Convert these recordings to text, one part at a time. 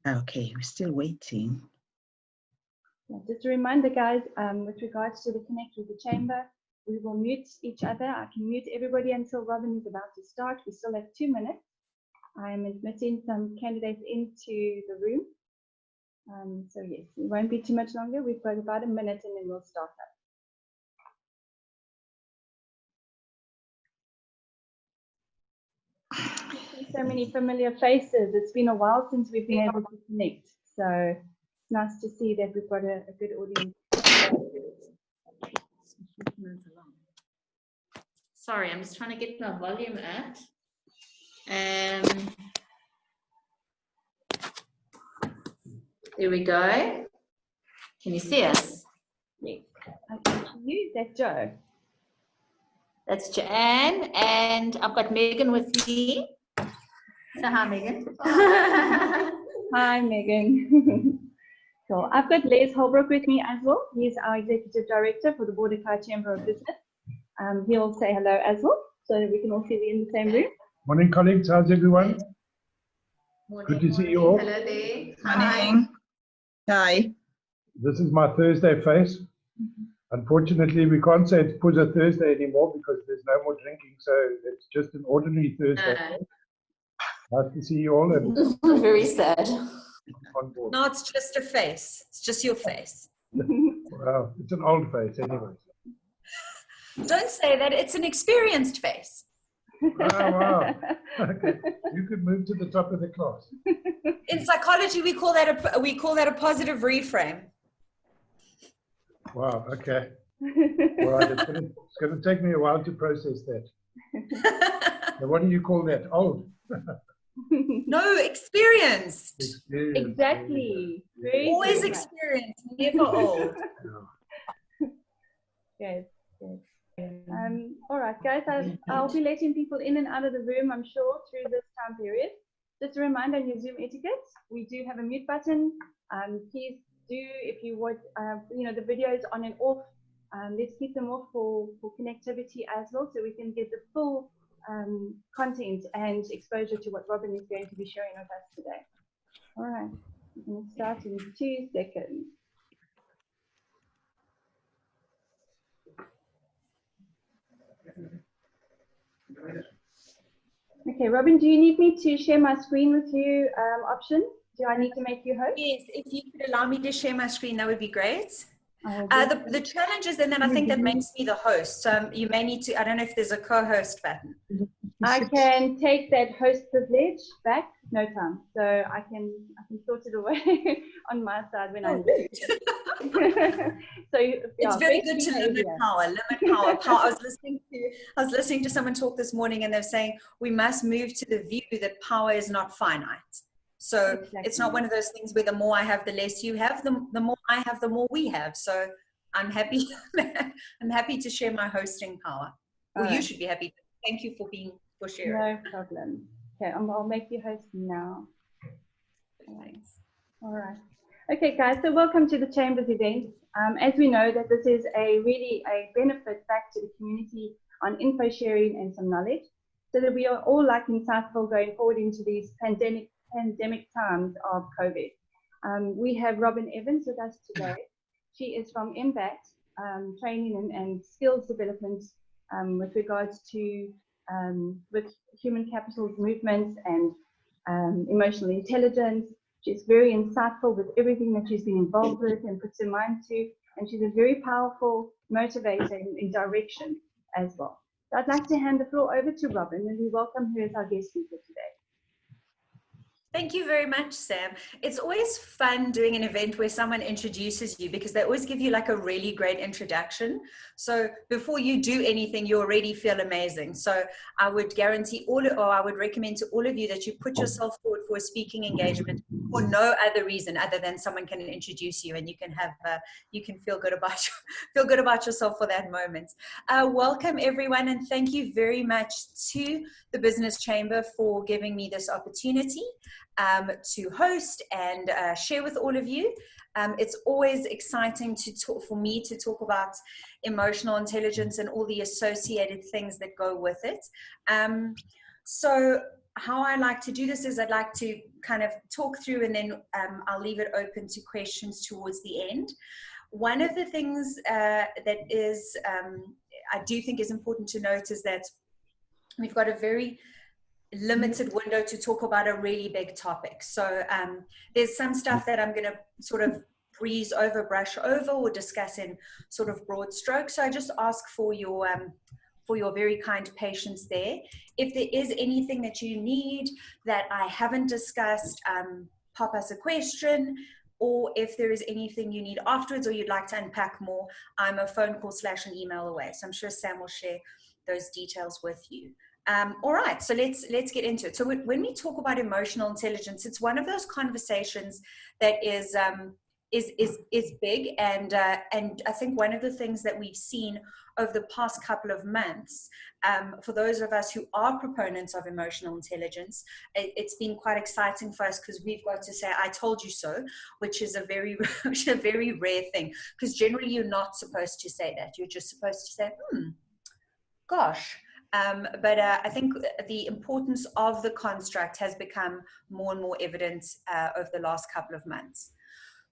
Okay, we're still waiting. Yeah, just a reminder, guys, with regards to the Connect with the Chamber, we will mute each other. I can mute everybody until Robyn is about to start. We still have 2 minutes. I am admitting some candidates into the room. So yes, it won't be too much longer. We've got about a minute and then we'll start up. So many familiar faces. It's been a while since we've been able to connect. So it's nice to see that we've got a good audience. Sorry, I'm just trying to get my volume up. There we go. Can you see us? Yes, I can see you. That's Joe. That's Joanne, and I've got Megan with me. So hi, Megan. Hi, Megan. Cool. I've got Les Holbrook with me as well. He's our Executive Director for the Border-Kei Chamber of Business. He'll say hello as well, so that we can all see you in the same room. Morning, colleagues. How's everyone? Morning, good to see you all. Hello there. Morning. Hi. This is my Thursday face. Unfortunately, we can't say it's Puza Thursday anymore because there's no more drinking, so it's just an ordinary Thursday. Nice to see you all. And very sad. On board. No, it's just a face. It's just your face. Wow, it's an old face anyway. Don't say that. It's an experienced face. Oh, wow. Okay. You could move to the top of the class. In psychology, we call that a positive reframe. Wow, okay. All right, it's going to take me a while to process that. So what do you call that? Old? No, experienced. Exactly. Very Always good. experienced, never old. Yes, yes. All right, guys, I'll be letting people in and out of the room, I'm sure, through this time period. Just a reminder on your Zoom etiquette, we do have a mute button. Please do, if you would, the videos on and off, let's keep them off for connectivity as well, so we can get the full content and exposure to what Robyn is going to be sharing with us today. All right, we're going to start in 2 seconds. Okay, Robyn, do you need me to share my screen with you option? Do I need to make you host? Yes, if you could allow me to share my screen, that would be great. The The challenge is, and then I think that makes me the host. So you may need to, I don't know if there's a co-host button. I can take that host privilege back, no time. So I can sort it away on my side when I'm So it's very good to limit power. I was listening to someone talk this morning, and they're saying we must move to the view that power is not finite. So Exactly. It's not one of those things where the more I have, the less you have. The more I have, the more we have. So I'm happy. I'm happy to share my hosting power. Well, you should be happy. Thank you for sharing. No problem. Okay, I'll make you host now. Thanks. All right. Okay, guys. So welcome to the Chamber's event. As we know that this is really a benefit back to the community on info sharing and some knowledge, so that we are all insightful going forward into these pandemic times of COVID. We have Robyn Evans with us today. She is from MBAT, training and skills development with regards to with human capital movements and emotional intelligence. She's very insightful with everything that she's been involved with and puts her mind to, and she's a very powerful motivator in direction as well. So I'd like to hand the floor over to Robyn, and we welcome her as our guest speaker today. Thank you very much, Sam. It's always fun doing an event where someone introduces you, because they always give you a really great introduction. So before you do anything, you already feel amazing. So I would guarantee I would recommend to all of you that you put yourself forward for a speaking engagement for no other reason other than someone can introduce you, and you can have you can feel good about yourself for that moment. Welcome everyone, and thank you very much to the Business Chamber for giving me this opportunity to host and share with all of you. It's always exciting for me to talk about emotional intelligence and all the associated things that go with it. So how I like to do this is I'd like to kind of talk through, and then I'll leave it open to questions towards the end. One of the things that is, I do think is important to note is that we've got a very limited window to talk about a really big topic. So there's some stuff that I'm going to sort of breeze over, brush over, or discuss in sort of broad strokes. So I just ask for your very kind patience there. If there is anything that you need that I haven't discussed, pop us a question, or if there is anything you need afterwards or you'd like to unpack more, I'm a phone call / an email away. So I'm sure Sam will share those details with you. All right, so let's get into it. So when we talk about emotional intelligence, it's one of those conversations that is big, and I think one of the things that we've seen over the past couple of months, for those of us who are proponents of emotional intelligence, it's been quite exciting for us because we've got to say "I told you so," which is a very rare thing, because generally you're not supposed to say that. You're just supposed to say, gosh. But I think the importance of the construct has become more and more evident over the last couple of months.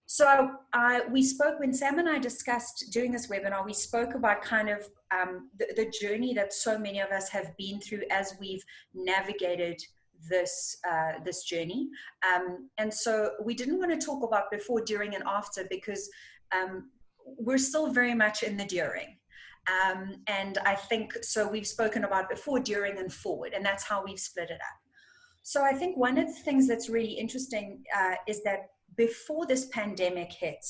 So we spoke, when Sam and I discussed doing this webinar, we spoke about kind of the journey that so many of us have been through as we've navigated this journey. And so we didn't want to talk about before, during, and after, because we're still very much in the during. And I think, so we've spoken about before, during, and forward, and that's how we've split it up. So I think one of the things that's really interesting is that before this pandemic hit,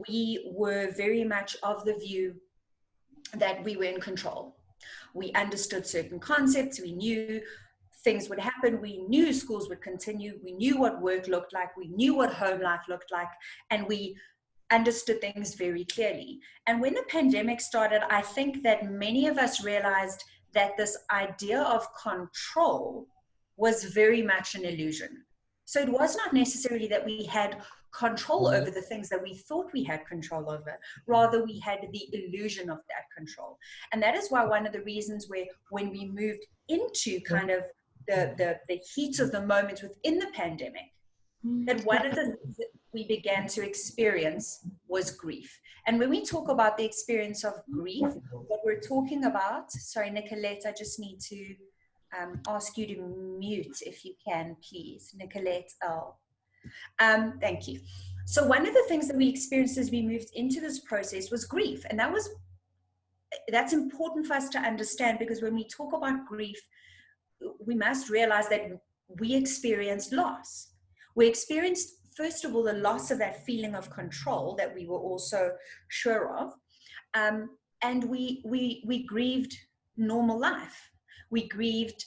we were very much of the view that we were in control. We understood certain concepts, we knew things would happen, we knew schools would continue, we knew what work looked like, we knew what home life looked like, and we understood things very clearly. And when the pandemic started, I think that many of us realized that this idea of control was very much an illusion. So it was not necessarily that we had control over the things that we thought we had control over, rather we had the illusion of that control. And that is why one of the reasons where when we moved into kind of the heat of the moment within the pandemic, that one of the things that we began to experience was grief. And when we talk about the experience of grief, what we're talking about, sorry, Nicolette, I just need to ask you to mute if you can, please. Nicolette L. Thank you. So one of the things that we experienced as we moved into this process was grief. And that's important for us to understand, because when we talk about grief, we must realize that we experienced loss. We experienced, first of all, the loss of that feeling of control that we were also sure of. And we grieved normal life. We grieved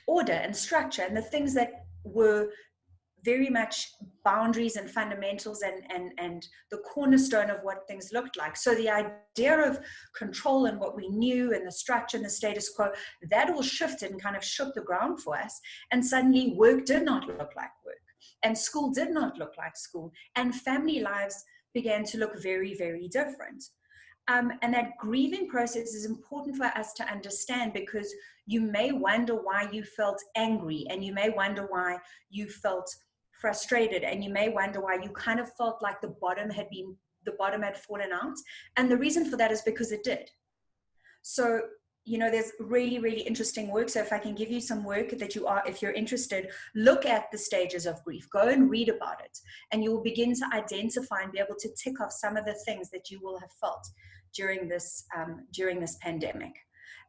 order and structure and the things that were very much boundaries and fundamentals and the cornerstone of what things looked like. So the idea of control and what we knew and the structure and the status quo, that all shifted and kind of shook the ground for us. And suddenly work did not look like work, and school did not look like school, and family lives began to look very, very different. And that grieving process is important for us to understand, because you may wonder why you felt angry, and you may wonder why you felt frustrated, and you may wonder why you kind of felt like the bottom had fallen out. And the reason for that is because it did. So, you know, there's really, really interesting work. So if I can give you some work that if you're interested, look at the stages of grief, go and read about it, and you will begin to identify and be able to tick off some of the things that you will have felt during this pandemic.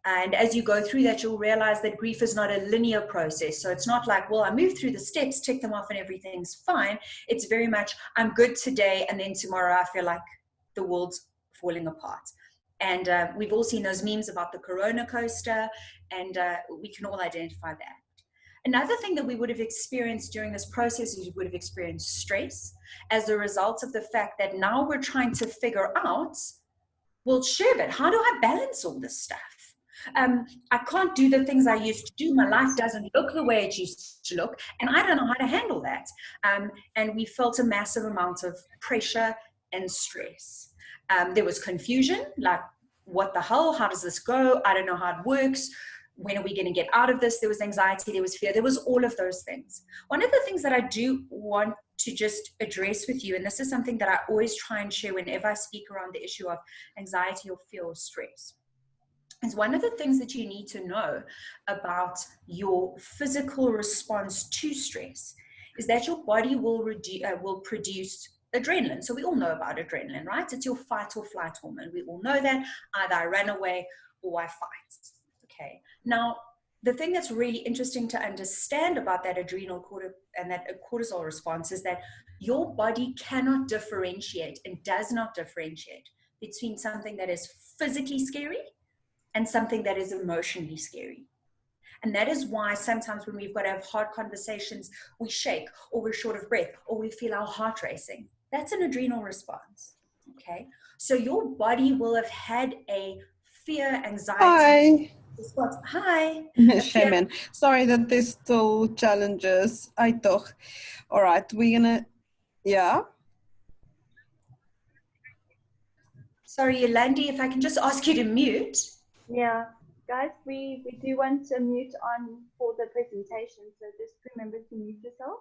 And as you go through that, you'll realize that grief is not a linear process. So it's not like, well, I moved through the steps, tick them off, and everything's fine. It's very much, I'm good today, and then tomorrow I feel like the world's falling apart. And we've all seen those memes about the Corona coaster, and we can all identify that. Another thing that we would have experienced during this process is we would have experienced stress as a result of the fact that now we're trying to figure out, well, Sherbet, how do I balance all this stuff? I can't do the things I used to do. My life doesn't look the way it used to look, and I don't know how to handle that. And we felt a massive amount of pressure and stress. There was confusion, like, what the hell? How does this go? I don't know how it works. when are we going to get out of this? There was anxiety, there was fear, there was all of those things. One of the things that I do want to just address with you, and this is something that I always try and share whenever I speak around the issue of anxiety or fear or stress, is one of the things that you need to know about your physical response to stress is that your body will produce adrenaline. So we all know about adrenaline, right? It's your fight or flight hormone. We all know that. Either I run away or I fight. Okay. Now, the thing that's really interesting to understand about that adrenal and that cortisol response is that your body cannot differentiate and does not differentiate between something that is physically scary and something that is emotionally scary. And that is why sometimes when we've got to have hard conversations, we shake or we're short of breath or we feel our heart racing. That's an adrenal response. Okay. So your body will have had a fear, anxiety response. Hi. Shaman. Sorry that there's still challenges. I thought, all right, we're gonna, yeah. Sorry, Yolandi, if I can just ask you to mute. Yeah, guys, we do want to mute on for the presentation, so just remember to mute yourself.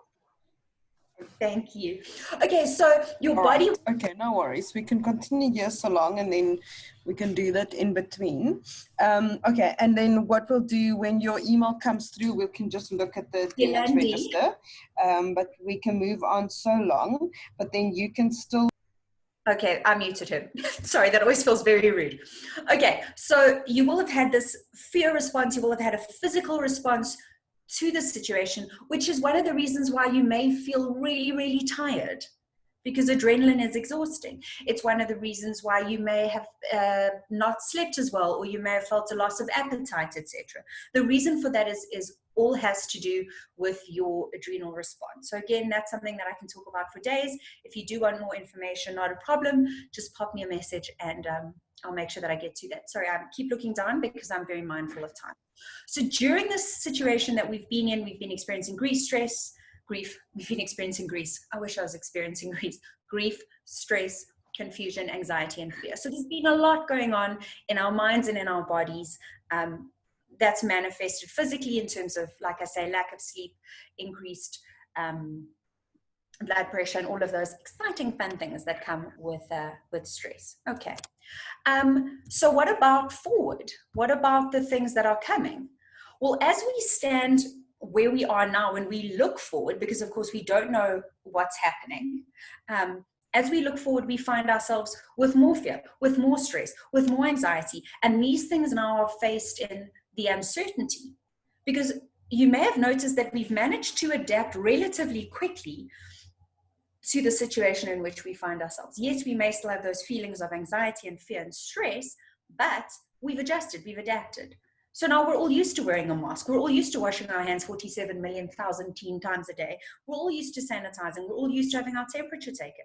Thank you. Okay, so your All body... right. Okay, no worries. We can continue here so long and then we can do that in between. Okay, and then what we'll do when your email comes through, we can just look at the attendance register, but we can move on so long, but then you can still... Okay, I muted him. Sorry, that always feels very rude. Okay, so you will have had this fear response, you will have had a physical response to the situation, which is one of the reasons why you may feel really, really tired, because adrenaline is exhausting. It's one of the reasons why you may have not slept as well, or you may have felt a loss of appetite, etc. The reason for that is all has to do with your adrenal response. So again, that's something that I can talk about for days. If you do want more information, not a problem, just pop me a message and I'll make sure that I get to that. Sorry, I keep looking down because I'm very mindful of time. So during this situation that we've been in, we've been experiencing grief, we've been experiencing Greece. I wish I was experiencing Greece. Grief, stress, confusion, anxiety, and fear. So there's been a lot going on in our minds and in our bodies. That's manifested physically in terms of, like I say, lack of sleep, increased blood pressure, and all of those exciting, fun things that come with stress. Okay. So what about forward? What about the things that are coming? Well, as we stand where we are now, when we look forward, because of course we don't know what's happening, as we look forward, we find ourselves with more fear, with more stress, with more anxiety, and these things now are faced in the uncertainty, because you may have noticed that we've managed to adapt relatively quickly to the situation in which we find ourselves. Yes, we may still have those feelings of anxiety and fear and stress, but we've adjusted, we've adapted. So now we're all used to wearing a mask. We're all used to washing our hands 47 million thousand times a day. We're all used to sanitizing. We're all used to having our temperature taken.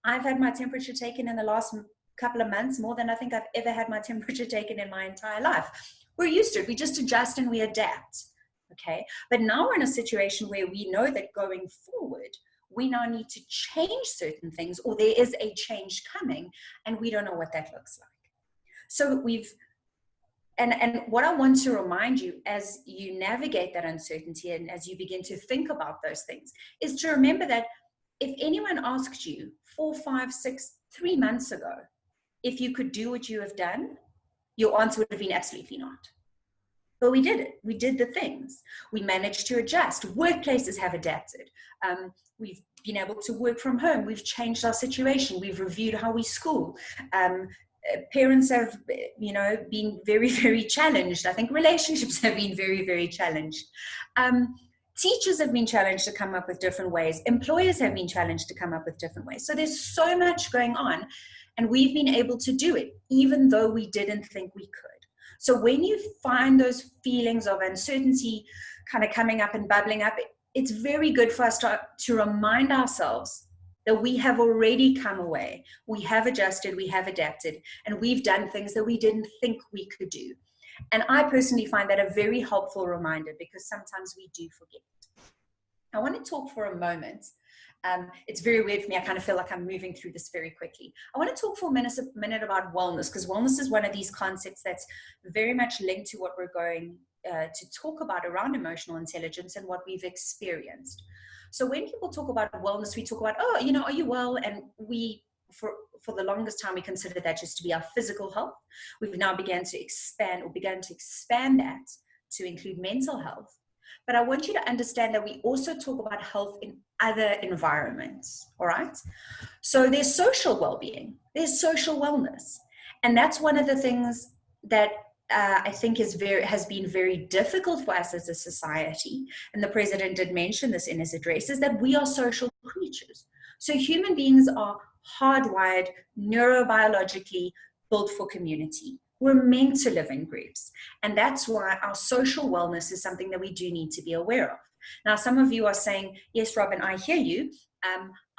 I've had my temperature taken in the last couple of months, more than I think I've ever had my temperature taken in my entire life. We're used to it. We just adjust and we adapt. Okay. But now we're in a situation where we know that going forward, we now need to change certain things, or there is a change coming and we don't know what that looks like. So and what I want to remind you as you navigate that uncertainty and as you begin to think about those things is to remember that if anyone asked you 4, 5, 6, 3 months ago, if you could do what you have done, your answer would have been absolutely not. But we did it. We did the things. We managed to adjust. Workplaces have adapted. We've been able to work from home. We've changed our situation. We've reviewed how we school. Parents have, been very, very challenged. I think relationships have been very, very challenged. Teachers have been challenged to come up with different ways. Employers have been challenged to come up with different ways. So there's so much going on, and we've been able to do it, even though we didn't think we could. So when you find those feelings of uncertainty kind of coming up and bubbling up, it's very good for us to remind ourselves that we have already come away. We have adjusted, we have adapted, and we've done things that we didn't think we could do. And I personally find that a very helpful reminder, because sometimes we do forget. I want to talk for a moment. It's very weird for me. I kind of feel like I'm moving through this very quickly. I want to talk for a minute about wellness, because wellness is one of these concepts that's very much linked to what we're going to talk about around emotional intelligence and what we've experienced. So when people talk about wellness, we talk about, oh, you know, are you well? And we, for the longest time, we considered that just to be our physical health. We've now began to expand that to include mental health. But I want you to understand that we also talk about health in other environments, all right? So there's social well-being, there's social wellness. And that's one of the things that I think has been very difficult for us as a society. And the president did mention this in his address, is that we are social creatures. So human beings are hardwired, neurobiologically built for community. We're meant to live in groups. And that's why our social wellness is something that we do need to be aware of. Now, some of you are saying, yes, Robyn, I hear you.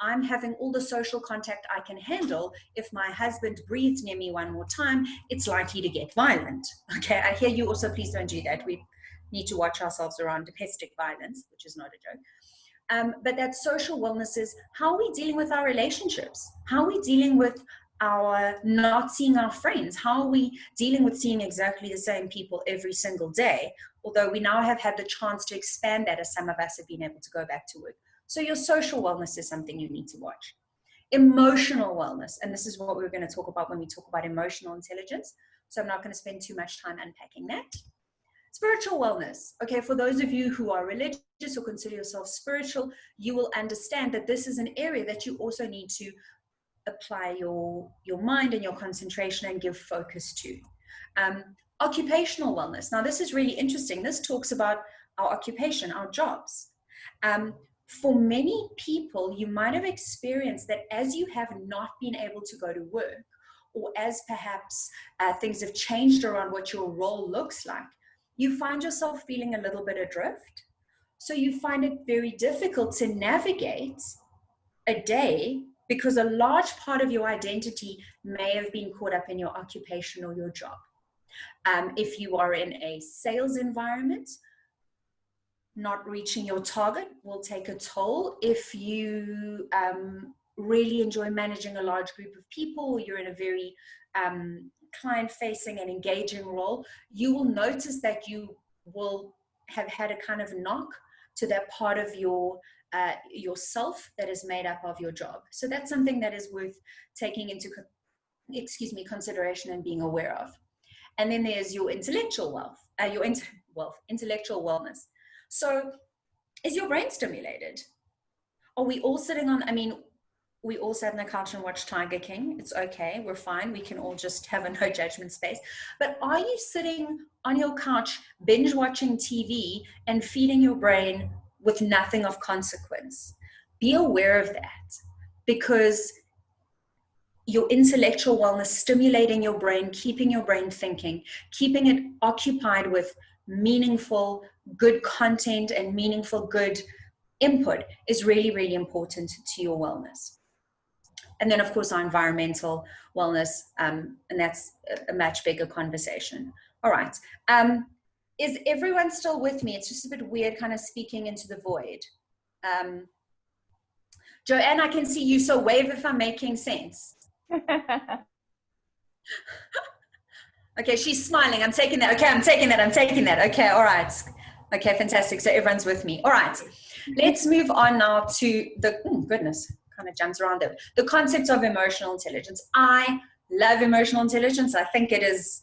I'm having all the social contact I can handle. If my husband breathes near me one more time, it's likely to get violent. Okay, I hear you also. Please don't do that. We need to watch ourselves around domestic violence, which is not a joke. But that social wellness is, how are we dealing with our relationships? How are we dealing with our not seeing our friends? How are we dealing with seeing exactly the same people every single day? Although we now have had the chance to expand that, as some of us have been able to go back to work. So your social wellness is something you need to watch. Emotional wellness, and this is what we're going to talk about when we talk about emotional intelligence. So I'm not going to spend too much time unpacking that. Spiritual wellness. Okay, for those of you who are religious or consider yourself spiritual, you will understand that this is an area that you also need to apply your mind and your concentration and give focus to. Occupational wellness. Now, this is really interesting. This talks about our occupation, our jobs. For many people, you might have experienced that as you have not been able to go to work, or as perhaps things have changed around what your role looks like, you find yourself feeling a little bit adrift. So you find it very difficult to navigate a day because a large part of your identity may have been caught up in your occupation or your job. If you are in a sales environment, not reaching your target will take a toll. If you really enjoy managing a large group of people, or you're in a very client-facing and engaging role, you will notice that you will have had a kind of knock to that part of your yourself that is made up of your job. So that's something that is worth taking into consideration and being aware of. And then there's your intellectual intellectual wellness. So is your brain stimulated? Are we all sitting on, we all sat on the couch and watched Tiger King. It's okay, we're fine. We can all just have a no judgment space. But are you sitting on your couch, binge watching TV and feeding your brain with nothing of consequence? Be aware of that, because your intellectual wellness, stimulating your brain, keeping your brain thinking, keeping it occupied with meaningful, good content and meaningful, good input is really, really important to your wellness. And then, of course, our environmental wellness, and that's a much bigger conversation. All right. Is everyone still with me? It's just a bit weird kind of speaking into the void. Joanne, I can see you, so wave if I'm making sense. Okay, she's smiling. I'm taking that. Okay, I'm taking that. Okay, all right. Okay, fantastic. So everyone's with me. All right. Let's move on now to the, goodness, kind of jumps around there. The concept of emotional intelligence. I love emotional intelligence. I think it's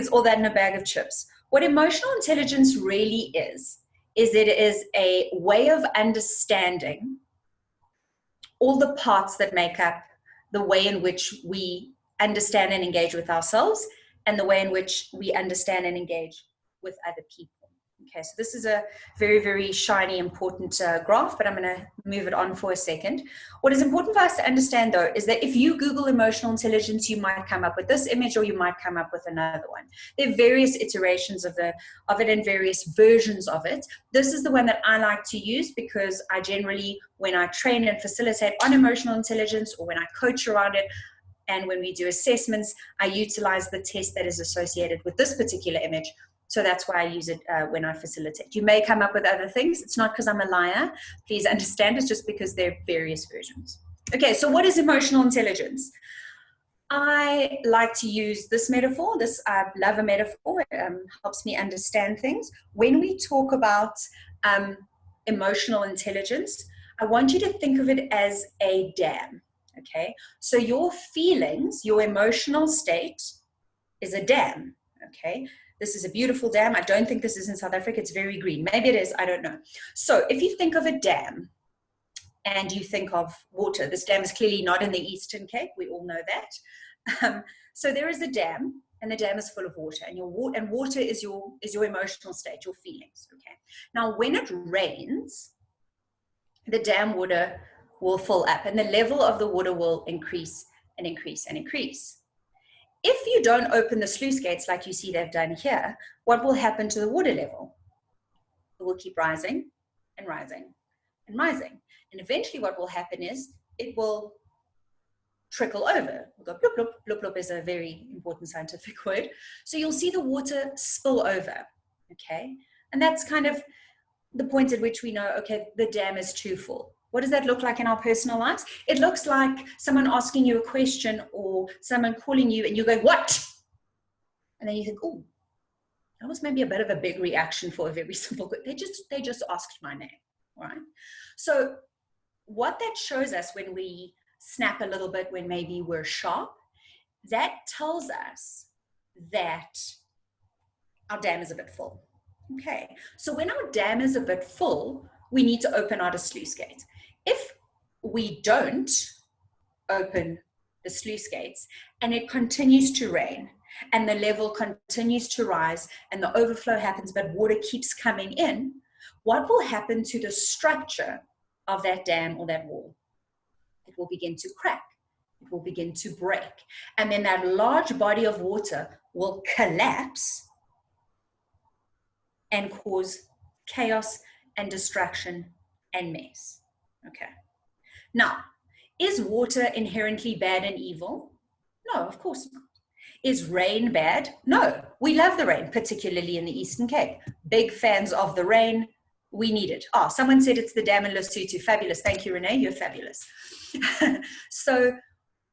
all that in a bag of chips. What emotional intelligence really is it is a way of understanding all the parts that make up the way in which we understand and engage with ourselves, and the way in which we understand and engage with other people. Okay, so this is a very, very shiny, important graph, but I'm going to move it on for a second. What is important for us to understand, though, is that if you Google emotional intelligence, you might come up with this image, or you might come up with another one. There are various iterations of it and various versions of it. This is the one that I like to use, because I generally, when I train and facilitate on emotional intelligence, or when I coach around it, and when we do assessments, I utilize the test that is associated with this particular image. So that's why I use it when I facilitate. You may come up with other things. It's not because I'm a liar. Please understand, it's just because there are various versions. Okay, so what is emotional intelligence? I like to use this metaphor. I love a metaphor. It helps me understand things. When we talk about emotional intelligence, I want you to think of it as a dam, okay? So your feelings, your emotional state is a dam, okay? This is a beautiful dam. I don't think this is in South Africa. It's very green. Maybe it is. I don't know. So if you think of a dam and you think of water, this dam is clearly not in the Eastern Cape. We all know that. So there is a dam, and the dam is full of water, and water is your emotional state, your feelings, okay? Now, when it rains, the dam water will fill up, and the level of the water will increase and increase and increase. If you don't open the sluice gates like you see they've done here, what will happen to the water level? It will keep rising and rising and rising. And eventually what will happen is it will trickle over. We'll go bloop, bloop. Bloop, bloop is a very important scientific word. So you'll see the water spill over, okay? And that's kind of the point at which we know, okay, the dam is too full. What does that look like in our personal lives? It looks like someone asking you a question or someone calling you and you go, what? And then you think, oh, that was maybe a bit of a big reaction for a very simple question. They just asked my name, all right? So what that shows us when we snap a little bit, when maybe we're sharp, that tells us that our dam is a bit full. Okay, so when our dam is a bit full, we need to open out a sluice gate. If we don't open the sluice gates and it continues to rain and the level continues to rise and the overflow happens but water keeps coming in, what will happen to the structure of that dam or that wall? It will begin to crack. It will begin to break. And then that large body of water will collapse and cause chaos and destruction and mess. Okay. Now, is water inherently bad and evil? No, of course not. Is rain bad? No. We love the rain, particularly in the Eastern Cape. Big fans of the rain. We need it. Oh, someone said it's the dam in Lesotho. Fabulous. Thank you, Renee. You're fabulous. So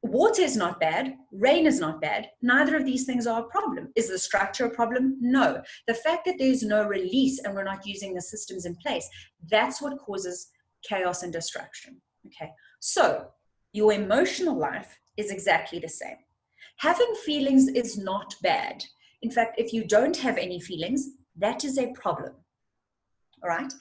water is not bad. Rain is not bad. Neither of these things are a problem. Is the structure a problem? No. The fact that there's no release and we're not using the systems in place, that's what causes chaos and destruction. Okay. So your emotional life is exactly the same. Having feelings is not bad. In fact, if you don't have any feelings, that is a problem. All right.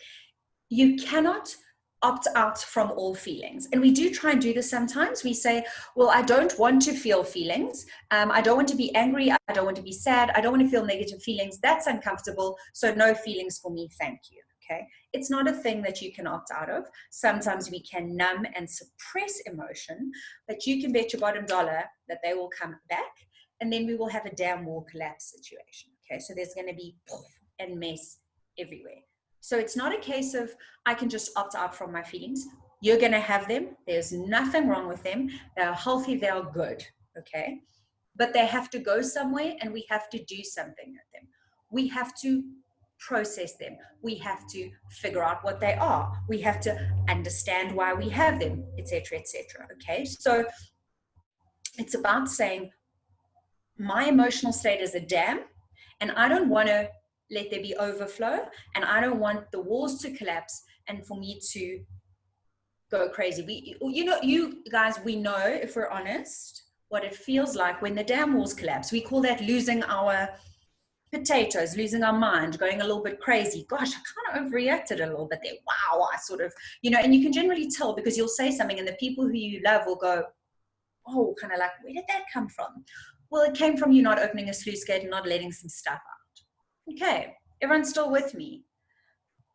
You cannot opt out from all feelings. And we do try and do this sometimes. We say, well, I don't want to feel feelings. I don't want to be angry. I don't want to be sad. I don't want to feel negative feelings. That's uncomfortable. So no feelings for me. Thank you. Okay. It's not a thing that you can opt out of. Sometimes we can numb and suppress emotion, but you can bet your bottom dollar that they will come back and then we will have a dam wall collapse situation. Okay. So there's going to be poof and mess everywhere. So it's not a case of I can just opt out from my feelings. You're going to have them. There's nothing wrong with them. They're healthy. They are good. Okay. But they have to go somewhere and we have to do something with them. We have to process them. We have to figure out what they are. We have to understand why we have them, etc., etc. Okay. So it's about saying my emotional state is a dam and I don't want to let there be overflow, and I don't want the walls to collapse and for me to go crazy. You guys, we know, if we're honest, what it feels like when the dam walls collapse. We call that losing our potatoes, losing our mind, going a little bit crazy. Gosh, I kind of overreacted a little bit there. Wow, I sort of, and you can generally tell because you'll say something and the people who you love will go, oh, kind of like, where did that come from? Well, it came from you not opening a sluice gate and not letting some stuff out. Okay, everyone's still with me?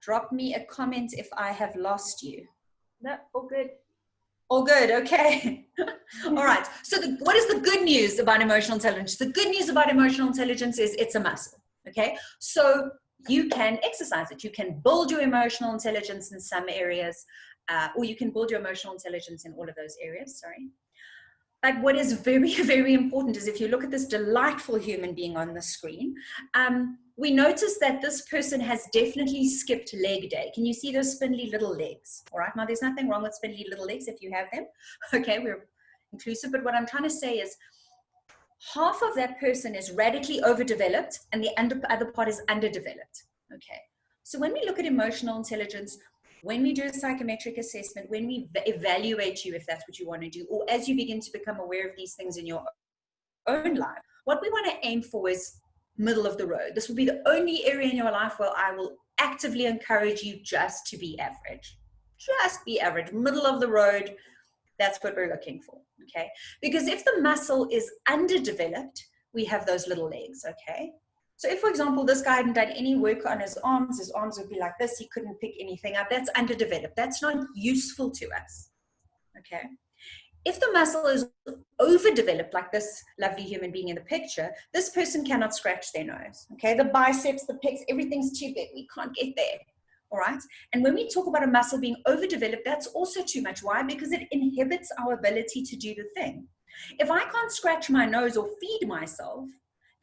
Drop me a comment if I have lost you. No, all good. All good, okay. All right, so what is the good news about emotional intelligence? The good news about emotional intelligence is it's a muscle, okay? So you can exercise it. You can build your emotional intelligence in some areas, or you can build your emotional intelligence in all of those areas, sorry. But what is very, very important is if you look at this delightful human being on the screen, we notice that this person has definitely skipped leg day. Can you see those spindly little legs? All right, now there's nothing wrong with spindly little legs if you have them. Okay, we're inclusive, but what I'm trying to say is half of that person is radically overdeveloped and the other part is underdeveloped. Okay. So when we look at emotional intelligence, when we do a psychometric assessment, when we evaluate you, if that's what you want to do, or as you begin to become aware of these things in your own life, what we want to aim for is middle of the road. This will be the only area in your life where I will actively encourage you just to be average. Just be average, middle of the road. That's what we're looking for, okay? Because if the muscle is underdeveloped, we have those little legs, okay? So if, for example, this guy hadn't done any work on his arms would be like this, he couldn't pick anything up, that's underdeveloped. That's not useful to us, okay? If the muscle is overdeveloped, like this lovely human being in the picture, this person cannot scratch their nose, okay? The biceps, the pecs, everything's too big, we can't get there. All right. And when we talk about a muscle being overdeveloped, that's also too much. Why? Because it inhibits our ability to do the thing. If I can't scratch my nose or feed myself,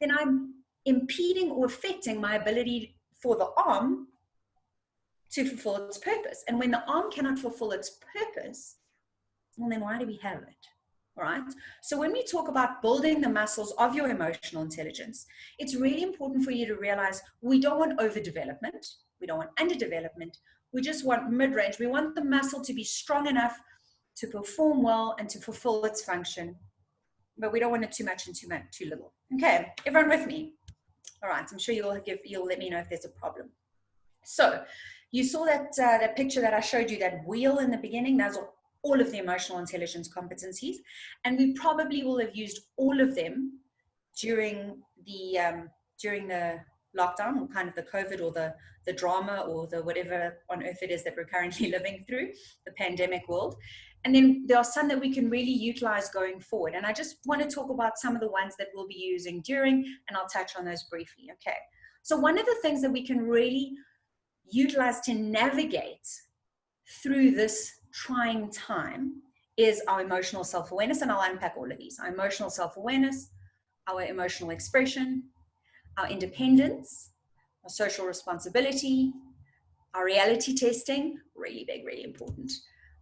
then I'm impeding or affecting my ability for the arm to fulfill its purpose. And when the arm cannot fulfill its purpose, well, then why do we have it? All right. So when we talk about building the muscles of your emotional intelligence, it's really important for you to realize we don't want overdevelopment. We don't want underdevelopment. We just want mid-range. We want the muscle to be strong enough to perform well and to fulfill its function. But we don't want it too much and too little. Okay, everyone with me? All right, I'm sure you'll let me know if there's a problem. So you saw that picture that I showed you, that wheel in the beginning. Those are all of the emotional intelligence competencies. And we probably will have used all of them during the lockdown, or kind of the COVID, or the drama, or the whatever on earth it is that we're currently living through, the pandemic world. And then there are some that we can really utilize going forward. And I just want to talk about some of the ones that we'll be using during, and I'll touch on those briefly. Okay. So one of the things that we can really utilize to navigate through this trying time is our emotional self-awareness. And I'll unpack all of these. Our emotional self-awareness, our emotional expression, our independence, our social responsibility, our reality testing, really big, really important,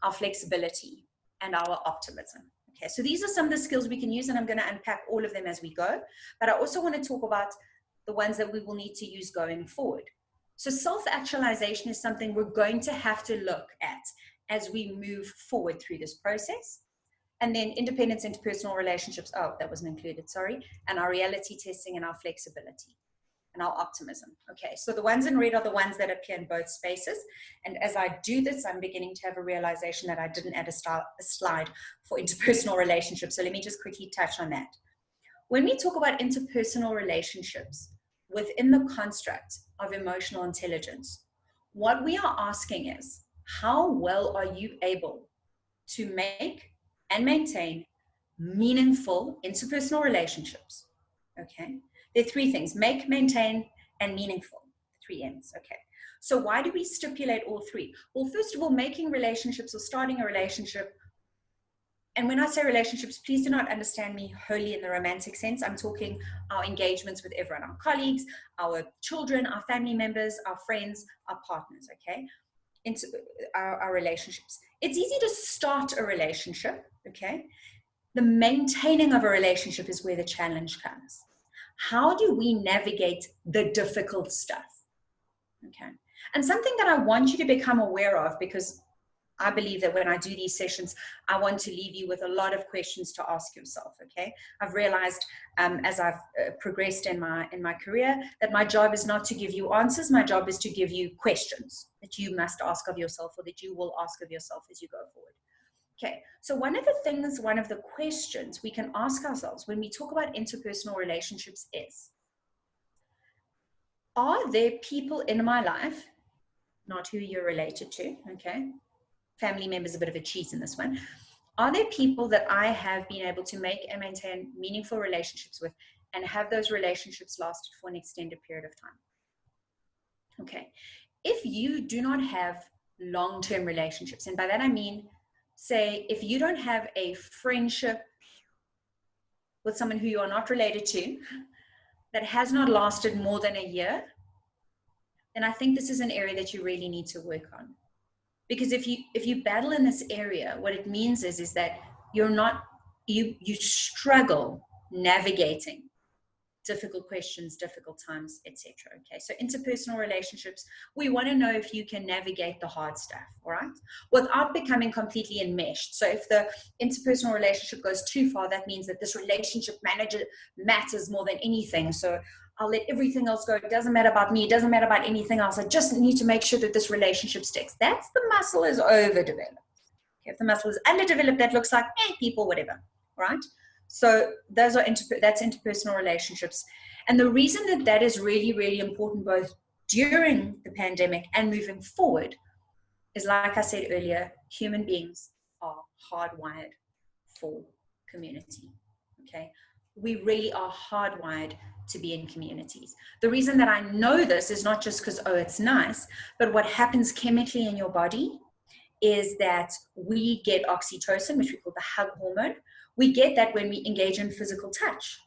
our flexibility, and our optimism. Okay, so these are some of the skills we can use, and I'm going to unpack all of them as we go. But I also want to talk about the ones that we will need to use going forward. So self-actualization is something we're going to have to look at as we move forward through this process. And then independence, interpersonal relationships, oh, that wasn't included, sorry. And our reality testing and our flexibility and our optimism. Okay, so the ones in red are the ones that appear in both spaces. And as I do this, I'm beginning to have a realization that I didn't add a slide for interpersonal relationships. So let me just quickly touch on that. When we talk about interpersonal relationships within the construct of emotional intelligence, what we are asking is, how well are you able to make and maintain meaningful interpersonal relationships? Okay, there are three things: make, maintain, and meaningful. 3 M's. Okay, so why do we stipulate all three? Well, first of all, making relationships or starting a relationship, and when I say relationships, please do not understand me wholly in the romantic sense. I'm talking our engagements with everyone, our colleagues, our children, our family members, our friends, our partners, okay? Into our relationships. It's easy to start a relationship, okay? The maintaining of a relationship is where the challenge comes. How do we navigate the difficult stuff? Okay. And something that I want you to become aware of, because I believe that when I do these sessions, I want to leave you with a lot of questions to ask yourself, okay? I've realized as I've progressed in my career that my job is not to give you answers. My job is to give you questions that you must ask of yourself, or that you will ask of yourself as you go forward. Okay, so one of the questions we can ask ourselves when we talk about interpersonal relationships is, are there people in my life, not who you're related to, okay? Family members, a bit of a cheat in this one. Are there people that I have been able to make and maintain meaningful relationships with, and have those relationships lasted for an extended period of time? Okay, if you do not have long-term relationships, and by that I mean, say, if you don't have a friendship with someone who you are not related to that has not lasted more than a year, then I think this is an area that you really need to work on. Because if you battle in this area, what it means is that you struggle navigating difficult questions, difficult times, etc. Okay, so interpersonal relationships, we want to know if you can navigate the hard stuff, all right, without becoming completely enmeshed. So if the interpersonal relationship goes too far, that means that this relationship manager matters more than anything. So I'll let everything else go. It doesn't matter about me. It doesn't matter about anything else. I just need to make sure that this relationship sticks. That's the muscle is overdeveloped. Okay, if the muscle is underdeveloped, that looks like people, whatever, right? So those are that's interpersonal relationships. And the reason that that is really, really important both during the pandemic and moving forward is, like I said earlier, human beings are hardwired for community, okay? We really are hardwired to be in communities. The reason that I know this is not just because, oh, it's nice, but what happens chemically in your body is that we get oxytocin, which we call the hug hormone. We get that when we engage in physical touch.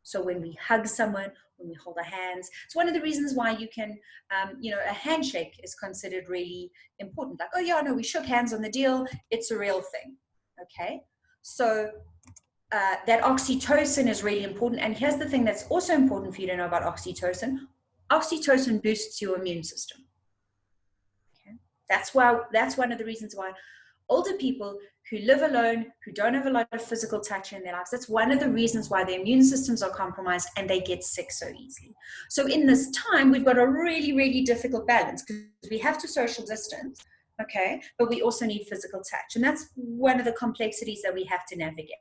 So when we hug someone, when we hold our hands, it's one of the reasons why you can, a handshake is considered really important. Like, oh yeah, no, we shook hands on the deal. It's a real thing, okay? So that oxytocin is really important. And here's the thing that's also important for you to know about oxytocin. Oxytocin boosts your immune system. Okay? That's one of the reasons why older people who live alone, who don't have a lot of physical touch in their lives, that's one of the reasons why their immune systems are compromised and they get sick so easily. So in this time, we've got a really, really difficult balance because we have to social distance, okay, but we also need physical touch. And that's one of the complexities that we have to navigate.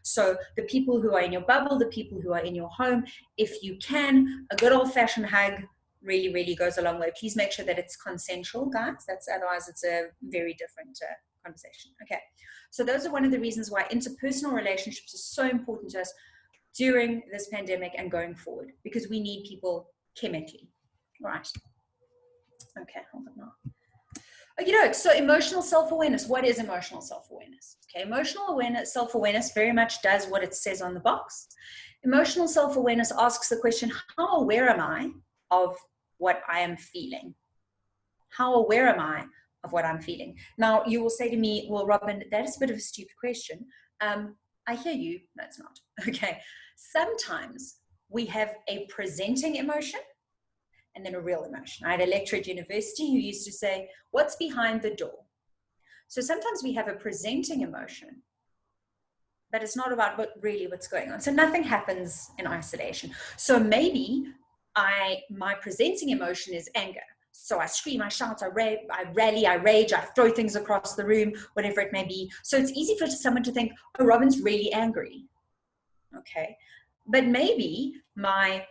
So the people who are in your bubble, the people who are in your home, if you can, a good old-fashioned hug really, really goes a long way. Please make sure that it's consensual, guys. Otherwise it's a very different conversation. Okay, so those are one of the reasons why interpersonal relationships are so important to us during this pandemic and going forward, because we need people chemically. All right. Okay, hold on now. Okay, so emotional self-awareness. What is emotional self-awareness? Okay, emotional awareness, self-awareness very much does what it says on the box. Emotional self-awareness asks the question, how aware am I of what I am feeling? How aware am I of what I'm feeling? Now, you will say to me, well, Robyn, that is a bit of a stupid question. I hear you. No, it's not. Okay. Sometimes we have a presenting emotion and then a real emotion. I had a lecturer at university who used to say, what's behind the door? So sometimes we have a presenting emotion, but it's not about what's going on. So nothing happens in isolation. So maybe my presenting emotion is anger. So I scream, I shout, I rally, I rage, I throw things across the room, whatever it may be. So it's easy for someone to think, oh, Robyn's really angry. Okay. But maybe my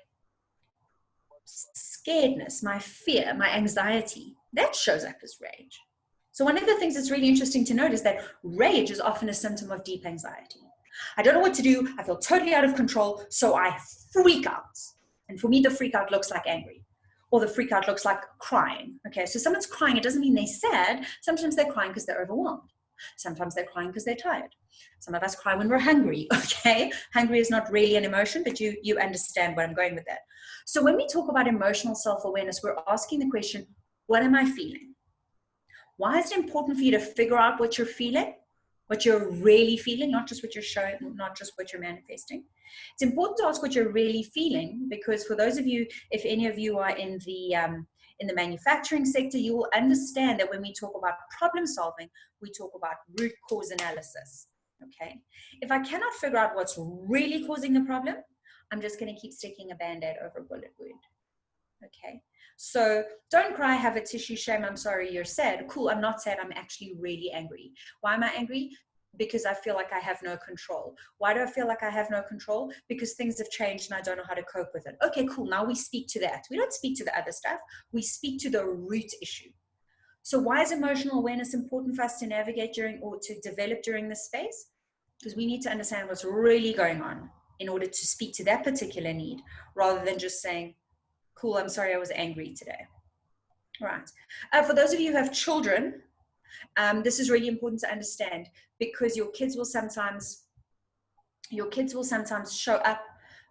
scaredness, my fear, my anxiety, that shows up as rage. So one of the things that's really interesting to note is that rage is often a symptom of deep anxiety. I don't know what to do. I feel totally out of control. So I freak out. And for me, the freak out looks like angry. Or the freak out looks like crying. Okay, so someone's crying, it doesn't mean they're sad. Sometimes they're crying because they're overwhelmed. Sometimes they're crying because they're tired. Some of us cry when we're hungry, okay? Hungry is not really an emotion, but you understand where I'm going with that. So when we talk about emotional self-awareness, we're asking the question, what am I feeling? Why is it important for you to figure out what you're feeling? What you're really feeling, not just what you're showing, not just what you're manifesting. It's important to ask what you're really feeling, because for those of you, if any of you are in the manufacturing sector, you will understand that when we talk about problem solving, we talk about root cause analysis, okay? If I cannot figure out what's really causing the problem, I'm just gonna keep sticking a Band-Aid over a bullet wound, okay? So don't cry, have a tissue, shame, I'm sorry, you're sad. Cool, I'm not sad, I'm actually really angry. Why am I angry? Because I feel like I have no control. Why do I feel like I have no control? Because things have changed and I don't know how to cope with it. Okay, cool, now we speak to that. We don't speak to the other stuff, we speak to the root issue. So why is emotional awareness important for us to navigate during, or to develop during this space? Because we need to understand what's really going on in order to speak to that particular need, rather than just saying, cool, I'm sorry, I was angry today. All right. For those of you who have children, this is really important to understand, because your kids will sometimes show up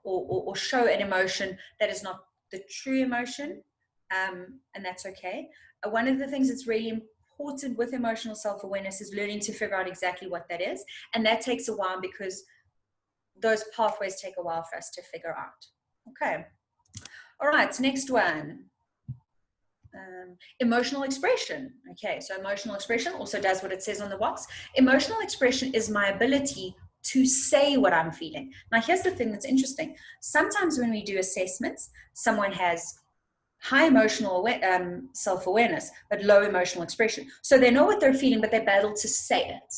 or show an emotion that is not the true emotion, and that's okay. One of the things that's really important with emotional self-awareness is learning to figure out exactly what that is, and that takes a while, because those pathways take a while for us to figure out. Okay. All right, next one. Emotional expression. Okay, so emotional expression also does what it says on the box. Emotional expression is my ability to say what I'm feeling. Now, here's the thing that's interesting. Sometimes when we do assessments, someone has high emotional self-awareness, but low emotional expression. So they know what they're feeling, but they battle to say it.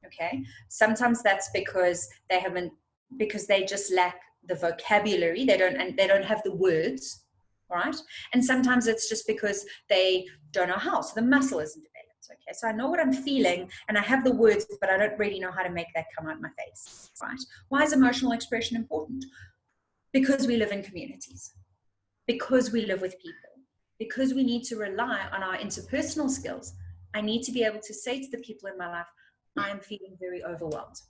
Okay, sometimes that's because they just lack the vocabulary. They don't have the words. Right? And sometimes it's just because they don't know how. So the muscle isn't developed. Okay. So I know what I'm feeling and I have the words, but I don't really know how to make that come out my face. Right? Why is emotional expression important? Because we live in communities. Because we live with people. Because we need to rely on our interpersonal skills. I need to be able to say to the people in my life, I'm feeling very overwhelmed.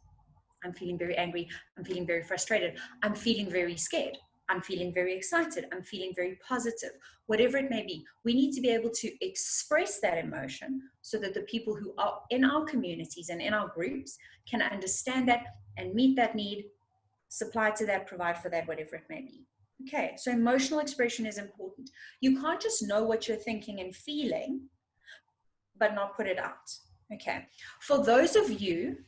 I'm feeling very angry. I'm feeling very frustrated. I'm feeling very scared. I'm feeling very excited. I'm feeling very positive. Whatever it may be, we need to be able to express that emotion so that the people who are in our communities and in our groups can understand that and meet that need, supply to that, provide for that, whatever it may be. Okay, so emotional expression is important. You can't just know what you're thinking and feeling, but not put it out. Okay, for those of you,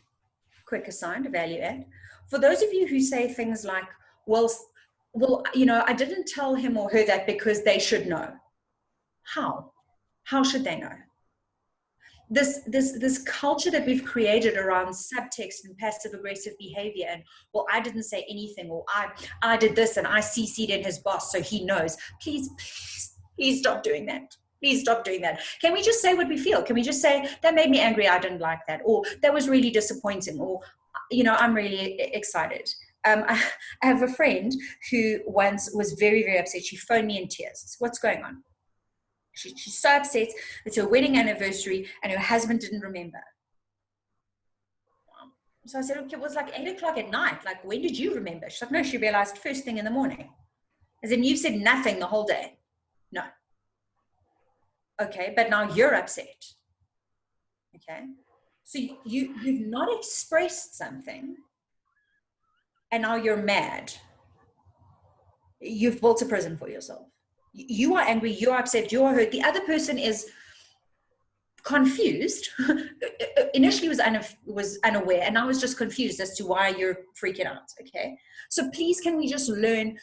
quick aside, value add, for those of you who say things like, well, I didn't tell him or her that because they should know. How? How should they know? This culture that we've created around subtext and passive aggressive behavior and, well, I didn't say anything, or I did this and I CC'd in his boss so he knows. Please stop doing that. Please stop doing that. Can we just say what we feel? Can we just say, that made me angry, I didn't like that, or that was really disappointing, or, I'm really excited. I have a friend who once was very, very upset. She phoned me in tears. So what's going on? She's so upset. It's her wedding anniversary and her husband didn't remember. So I said, okay, it was like 8 o'clock at night. Like, when did you remember? She's like, no, she realized first thing in the morning. As in, you've said nothing the whole day. No. Okay, but now you're upset. Okay. So you've not expressed something. And now you're mad. You've built a prison for yourself. You are angry, you're upset, you're hurt. The other person is confused. Initially was unaware, and now is just confused as to why you're freaking out. Okay. So please, can we just learn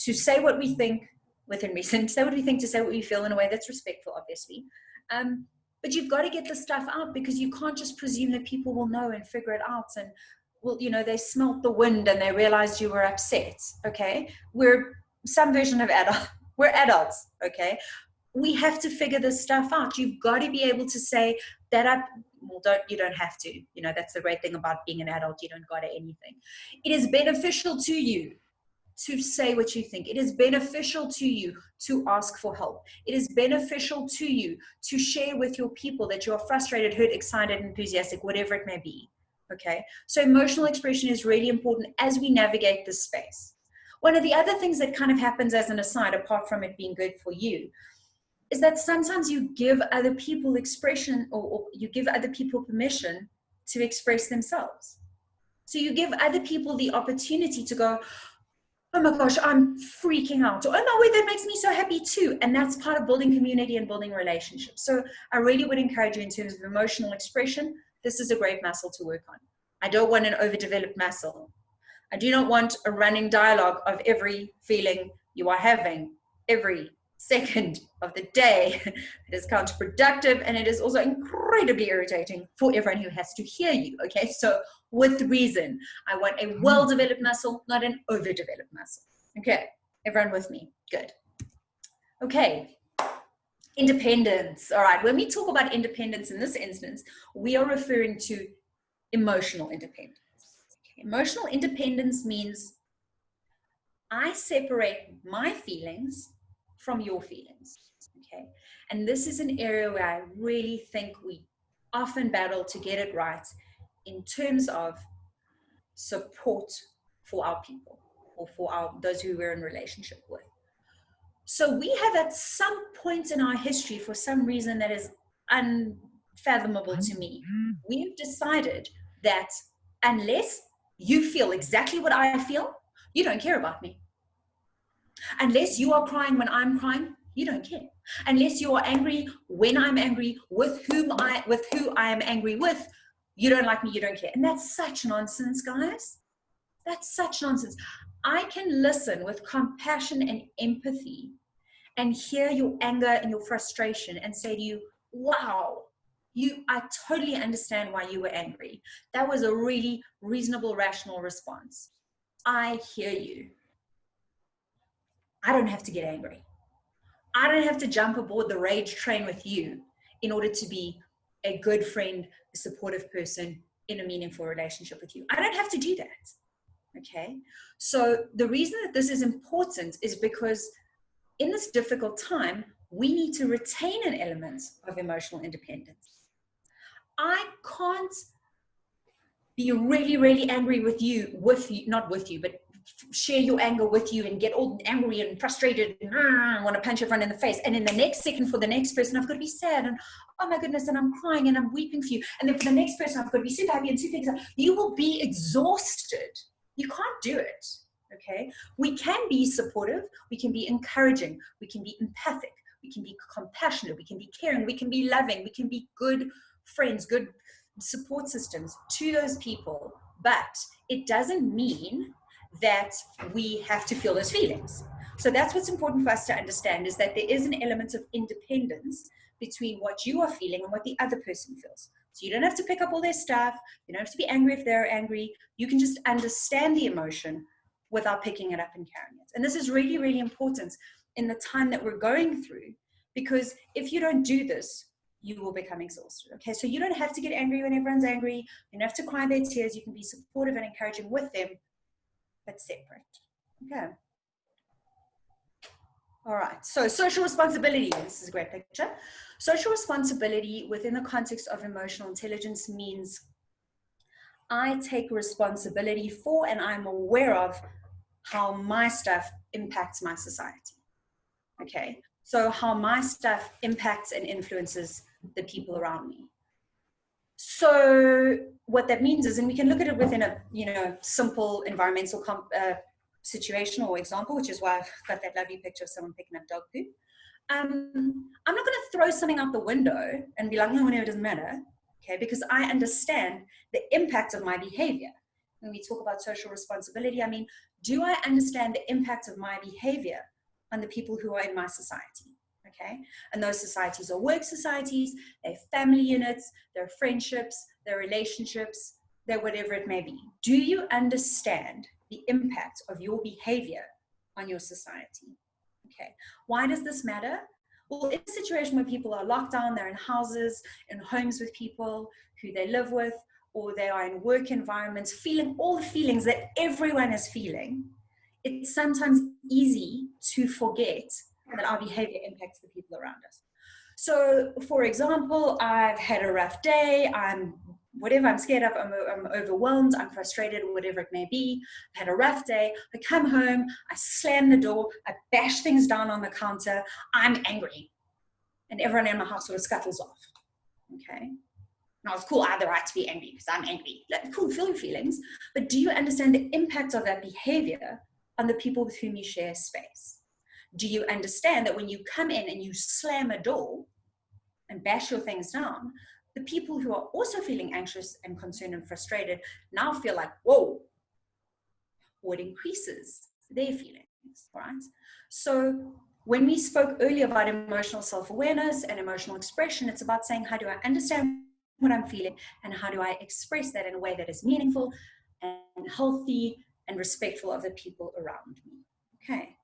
to say what we think within reason, say what we think, to say what we feel in a way that's respectful, obviously. But you've got to get the stuff out, because you can't just presume that people will know and figure it out. And, well, they smelt the wind and they realized you were upset. Okay. We're some version of adult. We're adults. Okay. We have to figure this stuff out. You've got to be able to say that you don't have to, that's the great thing about being an adult. You don't got to anything. It is beneficial to you to say what you think. It is beneficial to you to ask for help. It is beneficial to you to share with your people that you're frustrated, hurt, excited, enthusiastic, whatever it may be. Okay. So emotional expression is really important as we navigate this space. One of the other things that kind of happens as an aside, apart from it being good for you, is that sometimes you give other people expression, or you give other people permission to express themselves. So you give other people the opportunity to go, oh my gosh, I'm freaking out. Or, oh no, wait, that makes me so happy too. And that's part of building community and building relationships. So I really would encourage you, in terms of emotional expression, this is a great muscle to work on. I don't want an overdeveloped muscle. I do not want a running dialogue of every feeling you are having every second of the day. It is counterproductive, and it is also incredibly irritating for everyone who has to hear you. Okay, so with reason, I want a well-developed muscle, not an overdeveloped muscle. Okay, everyone with me? Good. Okay, independence. All right, when we talk about independence in this instance, we are referring to emotional independence. Okay. Emotional independence means I separate my feelings from your feelings. Okay, and this is an area where I really think we often battle to get it right in terms of support for our people, or for those who we're in relationship with. So we have, at some point in our history, for some reason that is unfathomable to me, we have decided that unless you feel exactly what I feel, you don't care about me. Unless you are crying when I'm crying, you don't care. Unless you are angry when I'm angry, with who I am angry with, you don't like me, you don't care. And that's such nonsense, guys. That's such nonsense. I can listen with compassion and empathy and hear your anger and your frustration and say to you, wow, I totally understand why you were angry. That was a really reasonable, rational response. I hear you. I don't have to get angry. I don't have to jump aboard the rage train with you in order to be a good friend, a supportive person in a meaningful relationship with you. I don't have to do that. Okay? So the reason that this is important is because in this difficult time, we need to retain an element of emotional independence. I can't be really, really angry with you, not with you, but share your anger with you and get all angry and frustrated and want to punch everyone in the face. And in the next second, for the next person, I've got to be sad and, oh my goodness, and I'm crying and I'm weeping for you. And then for the next person, I've got to be super happy and super excited. You will be exhausted. You can't do it. Okay? We can be supportive. We can be encouraging. We can be empathic. We can be compassionate. We can be caring. We can be loving. We can be good friends, good support systems to those people. But it doesn't mean that we have to feel those feelings. So that's what's important for us to understand, is that there is an element of independence between what you are feeling and what the other person feels. So you don't have to pick up all their stuff. You don't have to be angry if they're angry. You can just understand the emotion without picking it up and carrying it. And this is really, really important in the time that we're going through, because if you don't do this, you will become exhausted. Okay, so you don't have to get angry when everyone's angry. You don't have to cry their tears. You can be supportive and encouraging with them, but separate. Okay. All right, so social responsibility. This is a great picture. Social responsibility within the context of emotional intelligence means I take responsibility for and I'm aware of how my stuff impacts my society. Okay, so how my stuff impacts and influences the people around me. So what that means is, and we can look at it within a simple environmental situation or example, which is why I've got that lovely picture of someone picking up dog poop. I'm not going to throw something out the window and be like, no, it doesn't matter, okay? Because I understand the impact of my behavior. When we talk about social responsibility, I mean, do I understand the impact of my behavior on the people who are in my society? Okay, and those societies are work societies, they're family units, they're friendships, they're relationships, they're whatever it may be. Do you understand the impact of your behavior on your society? Okay, why does this matter? Well, in a situation where people are locked down, they're in houses, in homes with people who they live with, or they are in work environments, feeling all the feelings that everyone is feeling, it's sometimes easy to forget that our behavior impacts the people around us. So, for example, I've had a rough day, I'm scared of, I'm overwhelmed, I'm frustrated, whatever it may be. I've had a rough day, I come home, I slam the door, I bash things down on the counter, I'm angry. And everyone in my house sort of scuttles off, okay? Now, it's cool, I have the right to be angry because I'm angry. Cool, feel your feelings, but do you understand the impact of that behavior on the people with whom you share space? Do you understand that when you come in and you slam a door and bash your things down, the people who are also feeling anxious and concerned and frustrated now feel like, whoa, what increases their feelings, right? So when we spoke earlier about emotional self-awareness and emotional expression, it's about saying, how do I understand what I'm feeling and how do I express that in a way that is meaningful and healthy and respectful of the people around me? Okay.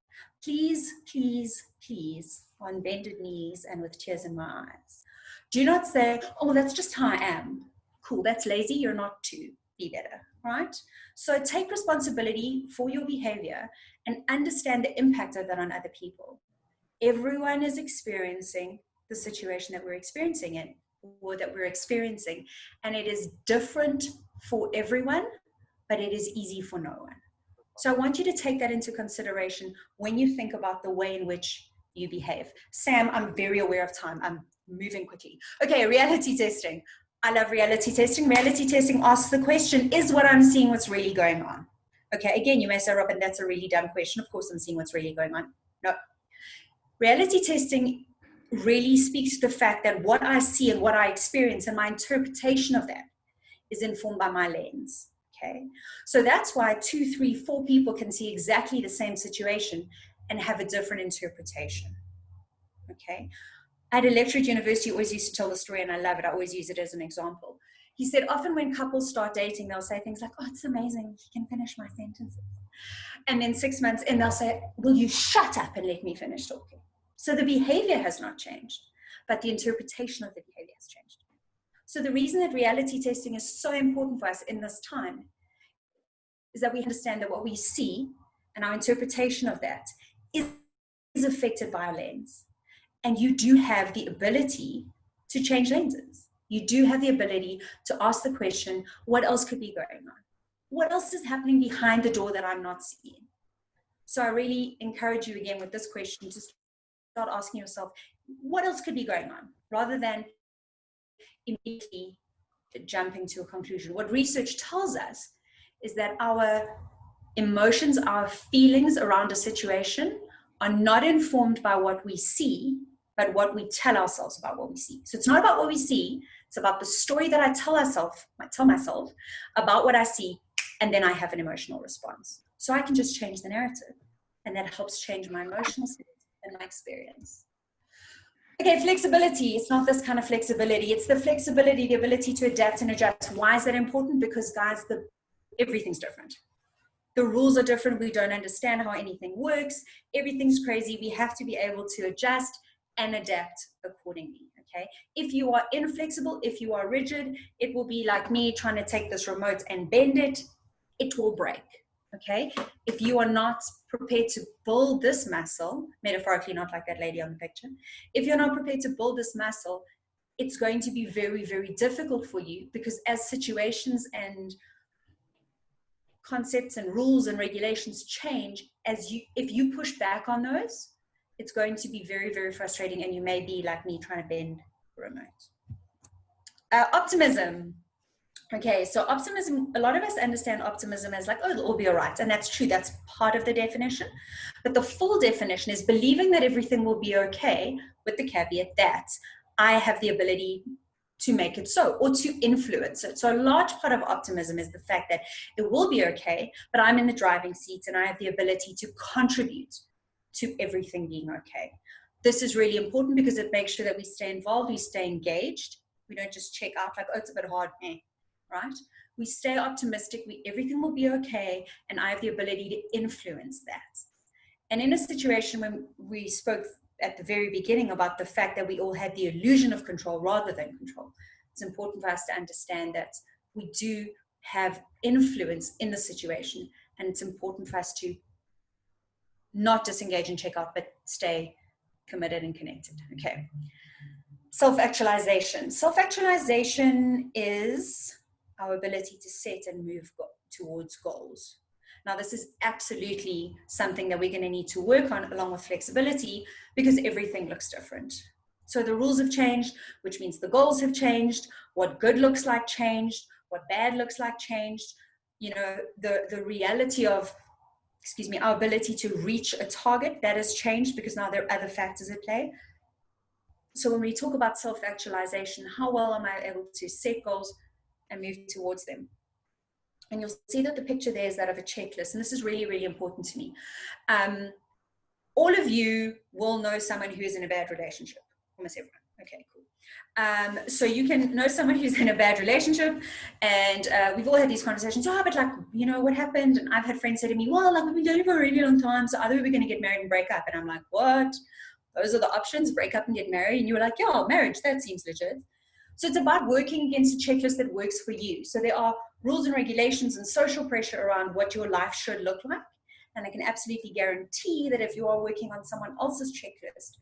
Please, please, please, on bended knees and with tears in my eyes, do not say, oh, that's just how I am. Cool, that's lazy, you're not to be better, right? So take responsibility for your behavior and understand the impact of that on other people. Everyone is experiencing the situation that we're experiencing in, or that we're experiencing, and it is different for everyone, but it is easy for no one. So I want you to take that into consideration when you think about the way in which you behave. Sam, I'm very aware of time. I'm moving quickly. Okay, reality testing. I love reality testing. Reality testing asks the question, is what I'm seeing what's really going on? Okay, again, you may say, Robyn, that's a really dumb question. Of course I'm seeing what's really going on. No. Reality testing really speaks to the fact that what I see and what I experience and my interpretation of that is informed by my lens. Okay, so that's why 2, 3, 4 people can see exactly the same situation and have a different interpretation. Okay, at a lecturer at university, always used to tell the story, and I love it. I always use it as an example. He said often when couples start dating, they'll say things like, oh, it's amazing, he can finish my sentences. And then 6 months in, they'll say, will you shut up and let me finish talking? So the behavior has not changed, but the interpretation of the behavior has changed. So the reason that reality testing is so important for us in this time is that we understand that what we see and our interpretation of that is affected by our lens. And you do have the ability to change lenses. You do have the ability to ask the question, what else could be going on? What else is happening behind the door that I'm not seeing? So I really encourage you again with this question to start asking yourself, what else could be going on? Rather than immediately jumping to a conclusion. What research tells us is that our emotions, our feelings around a situation are not informed by what we see, but what we tell ourselves about what we see. So it's not about what we see, it's about the story that I tell myself about what I see, and then I have an emotional response. So I can just change the narrative, and that helps change my emotional state and my experience. Okay, flexibility. It's not this kind of flexibility. It's the flexibility, the ability to adapt and adjust. Why is that important? Because, guys, everything's different. The rules are different. We don't understand how anything works. Everything's crazy. We have to be able to adjust and adapt accordingly, okay? If you are inflexible, if you are rigid, it will be like me trying to take this remote and bend it. It will break, okay? If you are not prepared to build this muscle, metaphorically, not like that lady on the picture, if you're not prepared to build this muscle, it's going to be very, very difficult for you, because as situations and concepts and rules and regulations change, if you push back on those, it's going to be very, very frustrating, and you may be like me trying to bend a remote. Optimism. Okay, so optimism, a lot of us understand optimism as like, oh, it'll all be all right. And that's true, that's part of the definition. But the full definition is believing that everything will be okay, with the caveat that I have the ability to make it so, or to influence it. So a large part of optimism is the fact that it will be okay, but I'm in the driving seat and I have the ability to contribute to everything being okay. This is really important because it makes sure that we stay involved, we stay engaged. We don't just check out like, oh, it's a bit hard, right? We stay optimistic, everything will be okay, and I have the ability to influence that. And in a situation when we spoke at the very beginning about the fact that we all had the illusion of control rather than control, it's important for us to understand that we do have influence in the situation, and it's important for us to not disengage and check out, but stay committed and connected. Okay. Self-actualization. Self-actualization is our ability to set and move towards goals. Now, this is absolutely something that we're going to need to work on along with flexibility, because everything looks different. So the rules have changed, which means the goals have changed. What good looks like changed. What bad looks like changed. You know, the reality of, our ability to reach a target, that has changed because now there are other factors at play. So when we talk about self-actualization, how well am I able to set goals and move towards them? And you'll see that the picture there is that of a checklist. And this is really, really important to me. All of you will know someone who is in a bad relationship. Almost everyone. Okay, cool. So you can know someone who's in a bad relationship, and we've all had these conversations. Oh, but like, you know, what happened? And I've had friends say to me, well, like, we've been dating for a really long time, so either we're going to get married and break up. And I'm like, what? Those are the options, break up and get married. And you were like, yeah, marriage, that seems legit. So it's about working against a checklist that works for you. So there are rules and regulations and social pressure around what your life should look like. And I can absolutely guarantee that if you are working on someone else's checklist,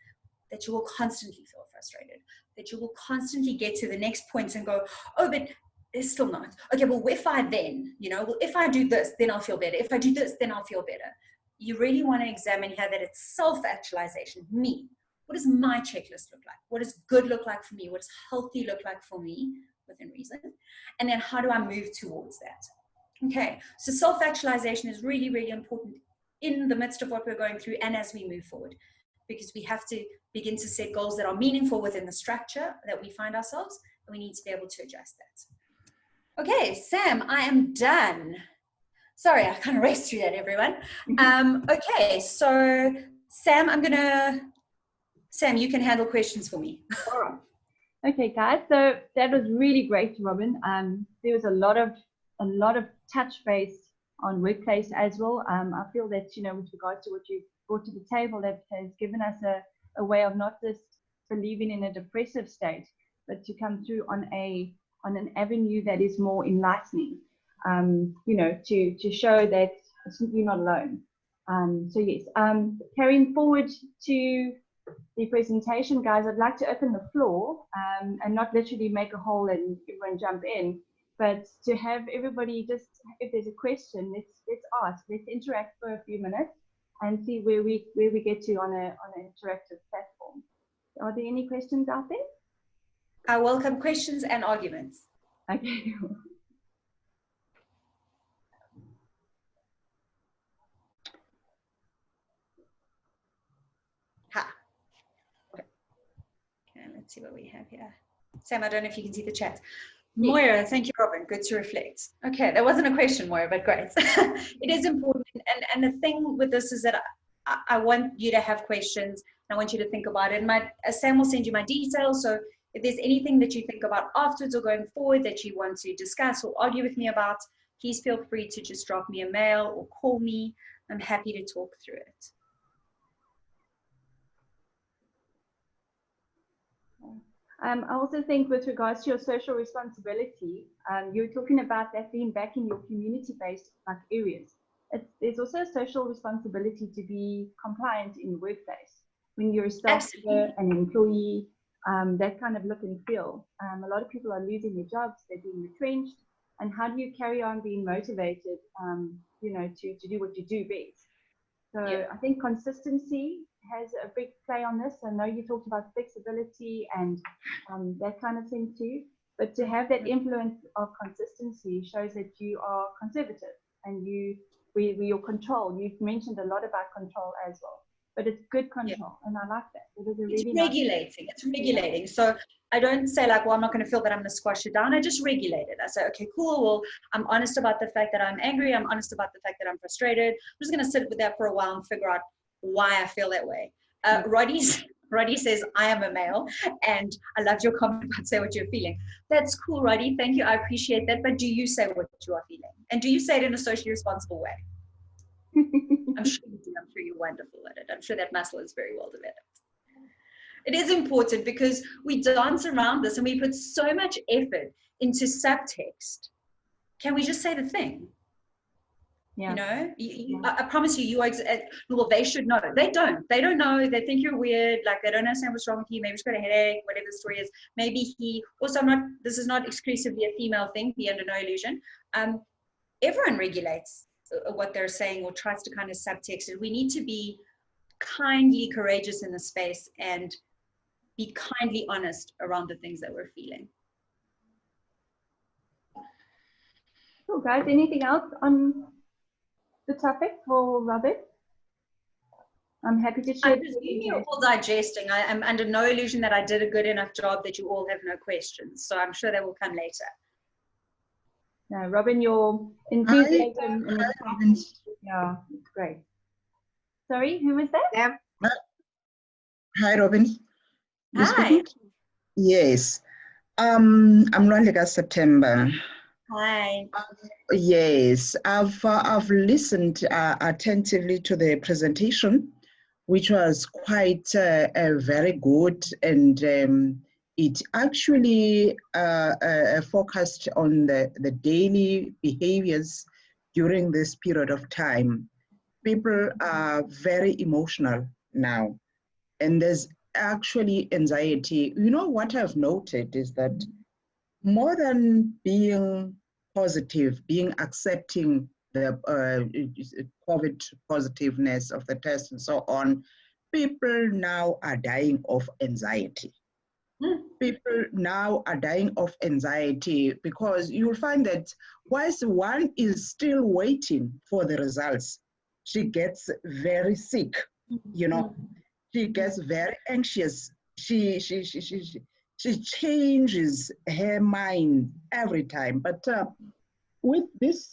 that you will constantly feel frustrated, that you will constantly get to the next point and go, oh, but it's still not. Okay, well, if I then, well, if I do this, then I'll feel better. If I do this, then I'll feel better. You really want to examine here that it's self-actualization, me. What does my checklist look like? What does good look like for me? What does healthy look like for me within reason? And then how do I move towards that? Okay, so self-actualization is really, really important in the midst of what we're going through and as we move forward, because we have to begin to set goals that are meaningful within the structure that we find ourselves, and we need to be able to adjust that. Okay, Sam, I am done. Sorry, I kind of raced through that, everyone. Okay, so Sam, Sam, you can handle questions for me. All right. Okay, guys, so that was really great, Robyn. There was a lot of touch base on workplace as well. I feel that, you know, with regards to what you brought to the table, that has given us a way of not just believing in a depressive state, but to come through on an avenue that is more enlightening, you know, to show that you're not alone. So yes, carrying forward to the presentation, guys, I'd like to open the floor and not literally make a hole and everyone jump in, but to have everybody just, if there's a question, let's ask, let's interact for a few minutes and see where we get to on an interactive platform. Are there any questions out there? I welcome questions and arguments. Okay. Okay, let's see what we have here. Sam, I don't know if you can see the chat. Moira, thank you, Robyn. Good to reflect. Okay, that wasn't a question, Moira, but great. It is important. And the thing with this is that I want you to have questions. I want you to think about it. Sam will send you my details. So if there's anything that you think about afterwards or going forward that you want to discuss or argue with me about, please feel free to just drop me a mail or call me. I'm happy to talk through it. I also think with regards to your social responsibility, you're talking about that being back in your community-based areas. There's also a social responsibility to be compliant in the workplace. When you're a staff member, an employee, that kind of look and feel. A lot of people are losing their jobs, they're being retrenched, and how do you carry on being motivated, you know, to do what you do best? So yeah. I think consistency has a big play on this. I know you talked about flexibility and that kind of thing too, but to have that influence of consistency shows that you are conservative and you're control. You've mentioned a lot about control as well, but it's good control, and I like that. It is a really regulating. It's regulating. So I don't say like, well, I'm not going to feel that I'm going to squash it down. I just regulate it. I say, okay, cool. Well, I'm honest about the fact that I'm angry. I'm honest about the fact that I'm frustrated. I'm just going to sit with that for a while and figure out why I feel that way. Roddy says, I am a male, and I loved your comment about say what you're feeling. That's cool, Roddy. Thank you. I appreciate that. But do you say what you are feeling? And do you say it in a socially responsible way? I'm sure you do. I'm sure you're wonderful at it. I'm sure that muscle is very well developed. It is important because we dance around this and we put so much effort into subtext. Can we just say the thing? Yeah. You know, I promise you, well, they should know. They don't know. They think you're weird. Like, they don't understand what's wrong with you. Maybe he's got a headache, whatever the story is. Maybe this is not exclusively a female thing, be under no illusion. Everyone regulates what they're saying or tries to kind of subtext it. We need to be kindly courageous in the space and be kindly honest around the things that we're feeling. Cool, guys. Anything else on the topic for Robyn? I'm happy to share. You're all digesting. I am under no illusion that I did a good enough job that you all have no questions. So I'm sure that will come later. No, Robyn, your enthusiasm and yeah, it's great. Sorry, who was that? Yeah. Hi, Robyn. Hi. Yes. I'm Lwandleka September. Hi. Yes, I've listened attentively to the presentation, which was quite very good, and it actually focused on the daily behaviors during this period of time. People are very emotional now, and there's actually anxiety. You know, what I've noted is that more than being positive, being accepting the COVID positiveness of the test and so on, people now are dying of anxiety. People now are dying of anxiety because you'll find that whilst one is still waiting for the results, she gets very sick, you know, she gets very anxious. She changes her mind every time. But with this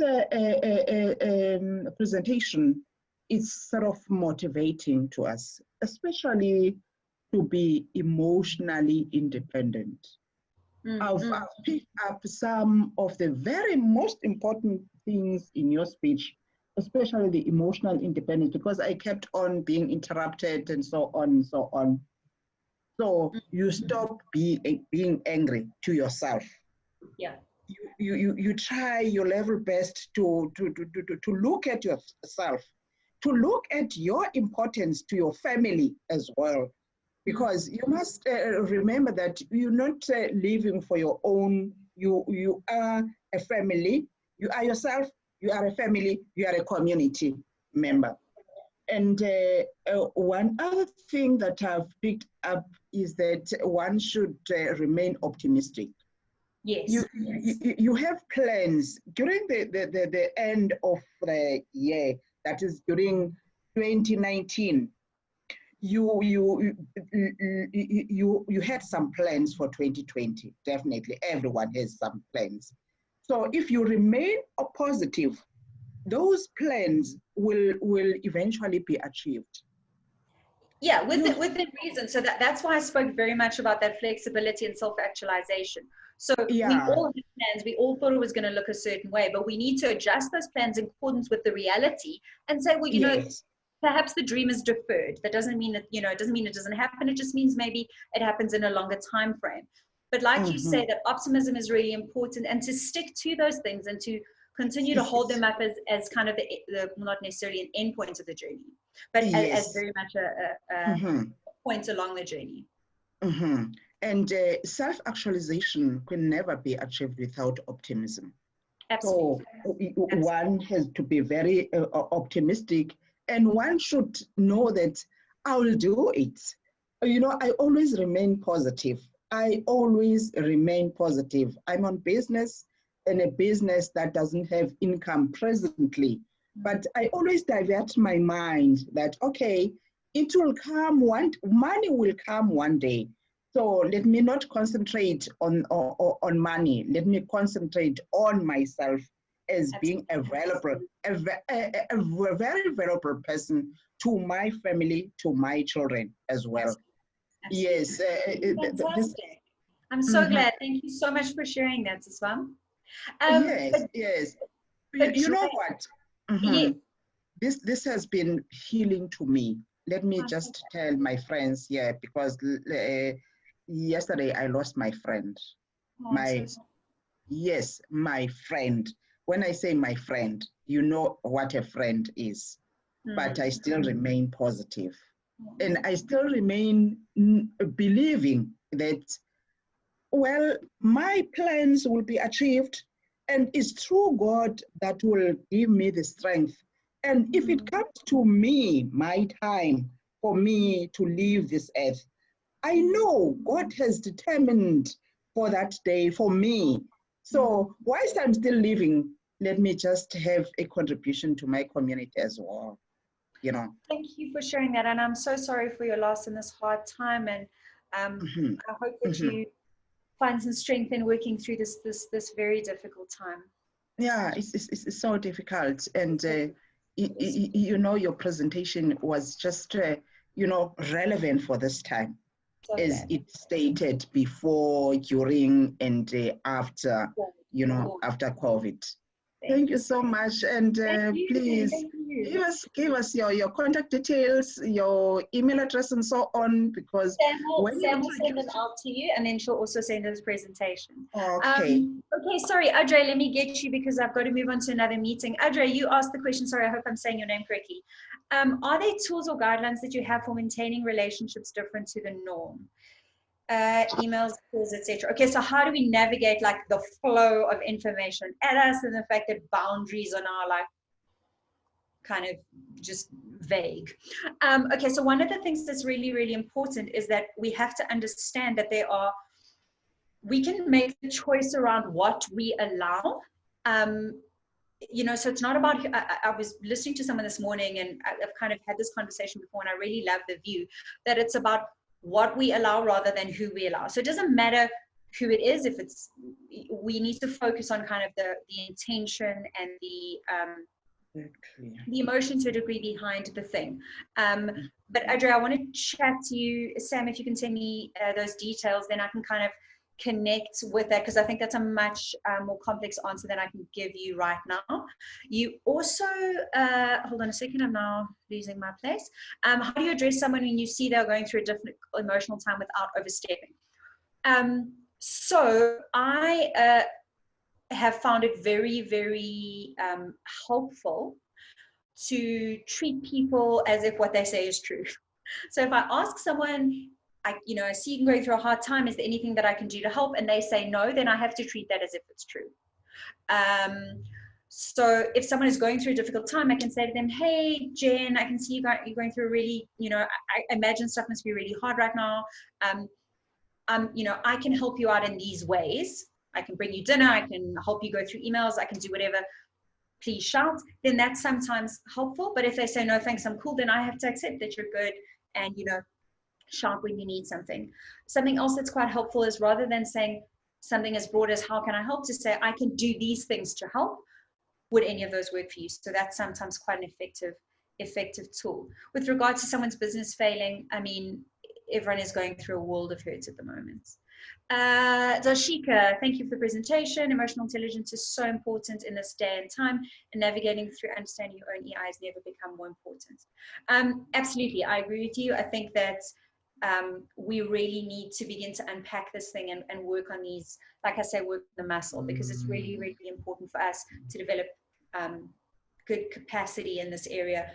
presentation, it's sort of motivating to us, especially to be emotionally independent. I've picked up some of the very most important things in your speech, especially the emotional independence, because I kept on being interrupted and so on and so on. So you stop being angry to yourself. Yeah. You try your level best to look at yourself, to look at your importance to your family as well. Because you must remember that you're not living for your own, you are a family, you are yourself, you are a family, you are a community member. And one other thing that I've picked up is that one should remain optimistic. Yes. You have plans during the end of the year, that is during 2019. You had some plans for 2020. Definitely, everyone has some plans. So if you remain positive, those plans will eventually be achieved. Yeah, within reason. So that's why I spoke very much about that flexibility and self-actualization. So we all had plans. We all thought it was going to look a certain way, but we need to adjust those plans in accordance with the reality and say, well, you know, perhaps the dream is deferred. That doesn't mean that, you know, it doesn't mean it doesn't happen. It just means maybe it happens in a longer time frame. But like you say, that optimism is really important, and to stick to those things and to continue to hold them up as kind of the not necessarily an end point of the journey, but as very much a point along the journey. And self-actualization can never be achieved without optimism. Absolutely. So one has to be very optimistic, and one should know that I will do it. You know, I always remain positive. I always remain positive. I'm on business, and a business that doesn't have income presently. But I always divert my mind that, okay, it will come money will come one day. So let me not concentrate on money. Let me concentrate on myself as being a very valuable person to my family, to my children as well. Yes. Fantastic. I'm so glad. Thank you so much for sharing that as well. Yes. You know what? This has been healing to me. Let me just tell my friends here, because yesterday I lost my friend. My friend. When I say my friend, you know what a friend is. But I still remain positive. And I still remain believing that, well, my plans will be achieved, and it's through God that will give me the strength. And if it comes to me, my time for me to leave this earth, I know God has determined for that day for me. So whilst I'm still living, let me just have a contribution to my community as well. You know. Thank you for sharing that, and I'm so sorry for your loss in this hard time. And I hope that you find some strength in working through this very difficult time. Yeah, it's so difficult, and you know, your presentation was just you know, relevant for this time, as it stated before, during, and after, you know, after COVID. Thank you so much, and please give us your contact details, your email address, and so on, because Sam will send them out to you, and then she'll also send us presentation. Okay. Okay, sorry, Audrey, let me get you, because I've got to move on to another meeting. Audrey, you asked the question. Sorry, I hope I'm saying your name correctly. Are there tools or guidelines that you have for maintaining relationships different to the norm? Emails, calls, etc. Okay, so how do we navigate like the flow of information at us, and the fact that boundaries are now like kind of just vague. Okay, so one of the things that's really, really important is that we have to understand that we can make the choice around what we allow. You know, so it's not about, I was listening to someone this morning, and I've kind of had this conversation before, and I really love the view that it's about what we allow rather than who we allow. So it doesn't matter who it is, if it's, we need to focus on kind of the intention and the emotion to a degree behind the thing. But Adria, I want to chat to you, Sam, if you can send me those details, then I can kind of connect with that, because I think that's a much more complex answer than I can give you right now. You also, hold on a second, I'm now losing my place. How do you address someone when you see they're going through a different emotional time without overstepping? So I have found it very, very helpful to treat people as if what they say is true. So if I ask someone, I see you going through a hard time, is there anything that I can do to help? And they say no, then I have to treat that as if it's true. So if someone is going through a difficult time, I can say to them, hey, Jen, I can see you're going through a really, I imagine stuff must be really hard right now. I can help you out in these ways. I can bring you dinner, I can help you go through emails, I can do whatever. Please shout. Then that's sometimes helpful. But if they say, no, thanks, I'm cool, then I have to accept that you're good and, shout when you need something. Something else that's quite helpful is, rather than saying something as broad as how can I help, to say I can do these things to help. Would any of those work for you? So that's sometimes quite an effective tool. With regard to someone's business failing, I mean, everyone is going through a world of hurts at the moment. Dashika, thank you for the presentation. Emotional intelligence is so important in this day and time, and navigating through understanding your own EI has never become more important. Absolutely, I agree with you. I think that we really need to begin to unpack this thing and work on these, like I say, work the muscle, because it's really, really important for us to develop good capacity in this area.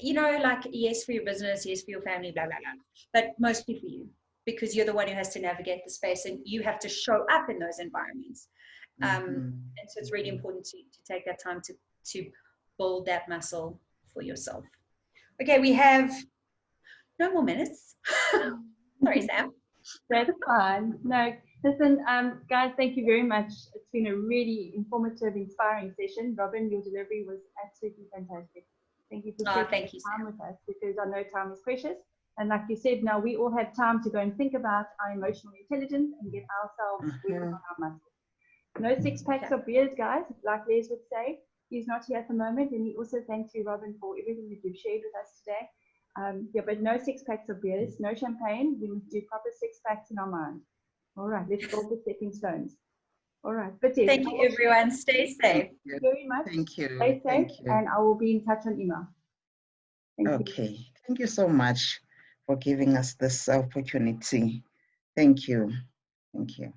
Like, yes, for your business, yes, for your family, blah, blah, blah, but mostly for you, because you're the one who has to navigate the space and you have to show up in those environments. And so it's really important to take that time to build that muscle for yourself. Okay, we have no more minutes. Sorry, Sam. That's fine. No, listen, guys, thank you very much. It's been a really informative, inspiring session. Robyn, your delivery was absolutely fantastic. Thank you for taking time with us, because I know time is precious. And like you said, now we all have time to go and think about our emotional intelligence and get ourselves working on our muscles. No 6 packs of beers, guys, like Les would say. He's not here at the moment, and he also thanks you, Robyn, for everything that you've shared with us today. But no 6 packs of beers, no champagne. We must do proper 6 packs in our mind. All right, let's build the stepping stones. All right, but yes, thank you, everyone. Stay safe. Thank you very much. Thank you. Stay safe, and I will be in touch on email. Thank you. Thank you so much for giving us this opportunity. Thank you. Thank you.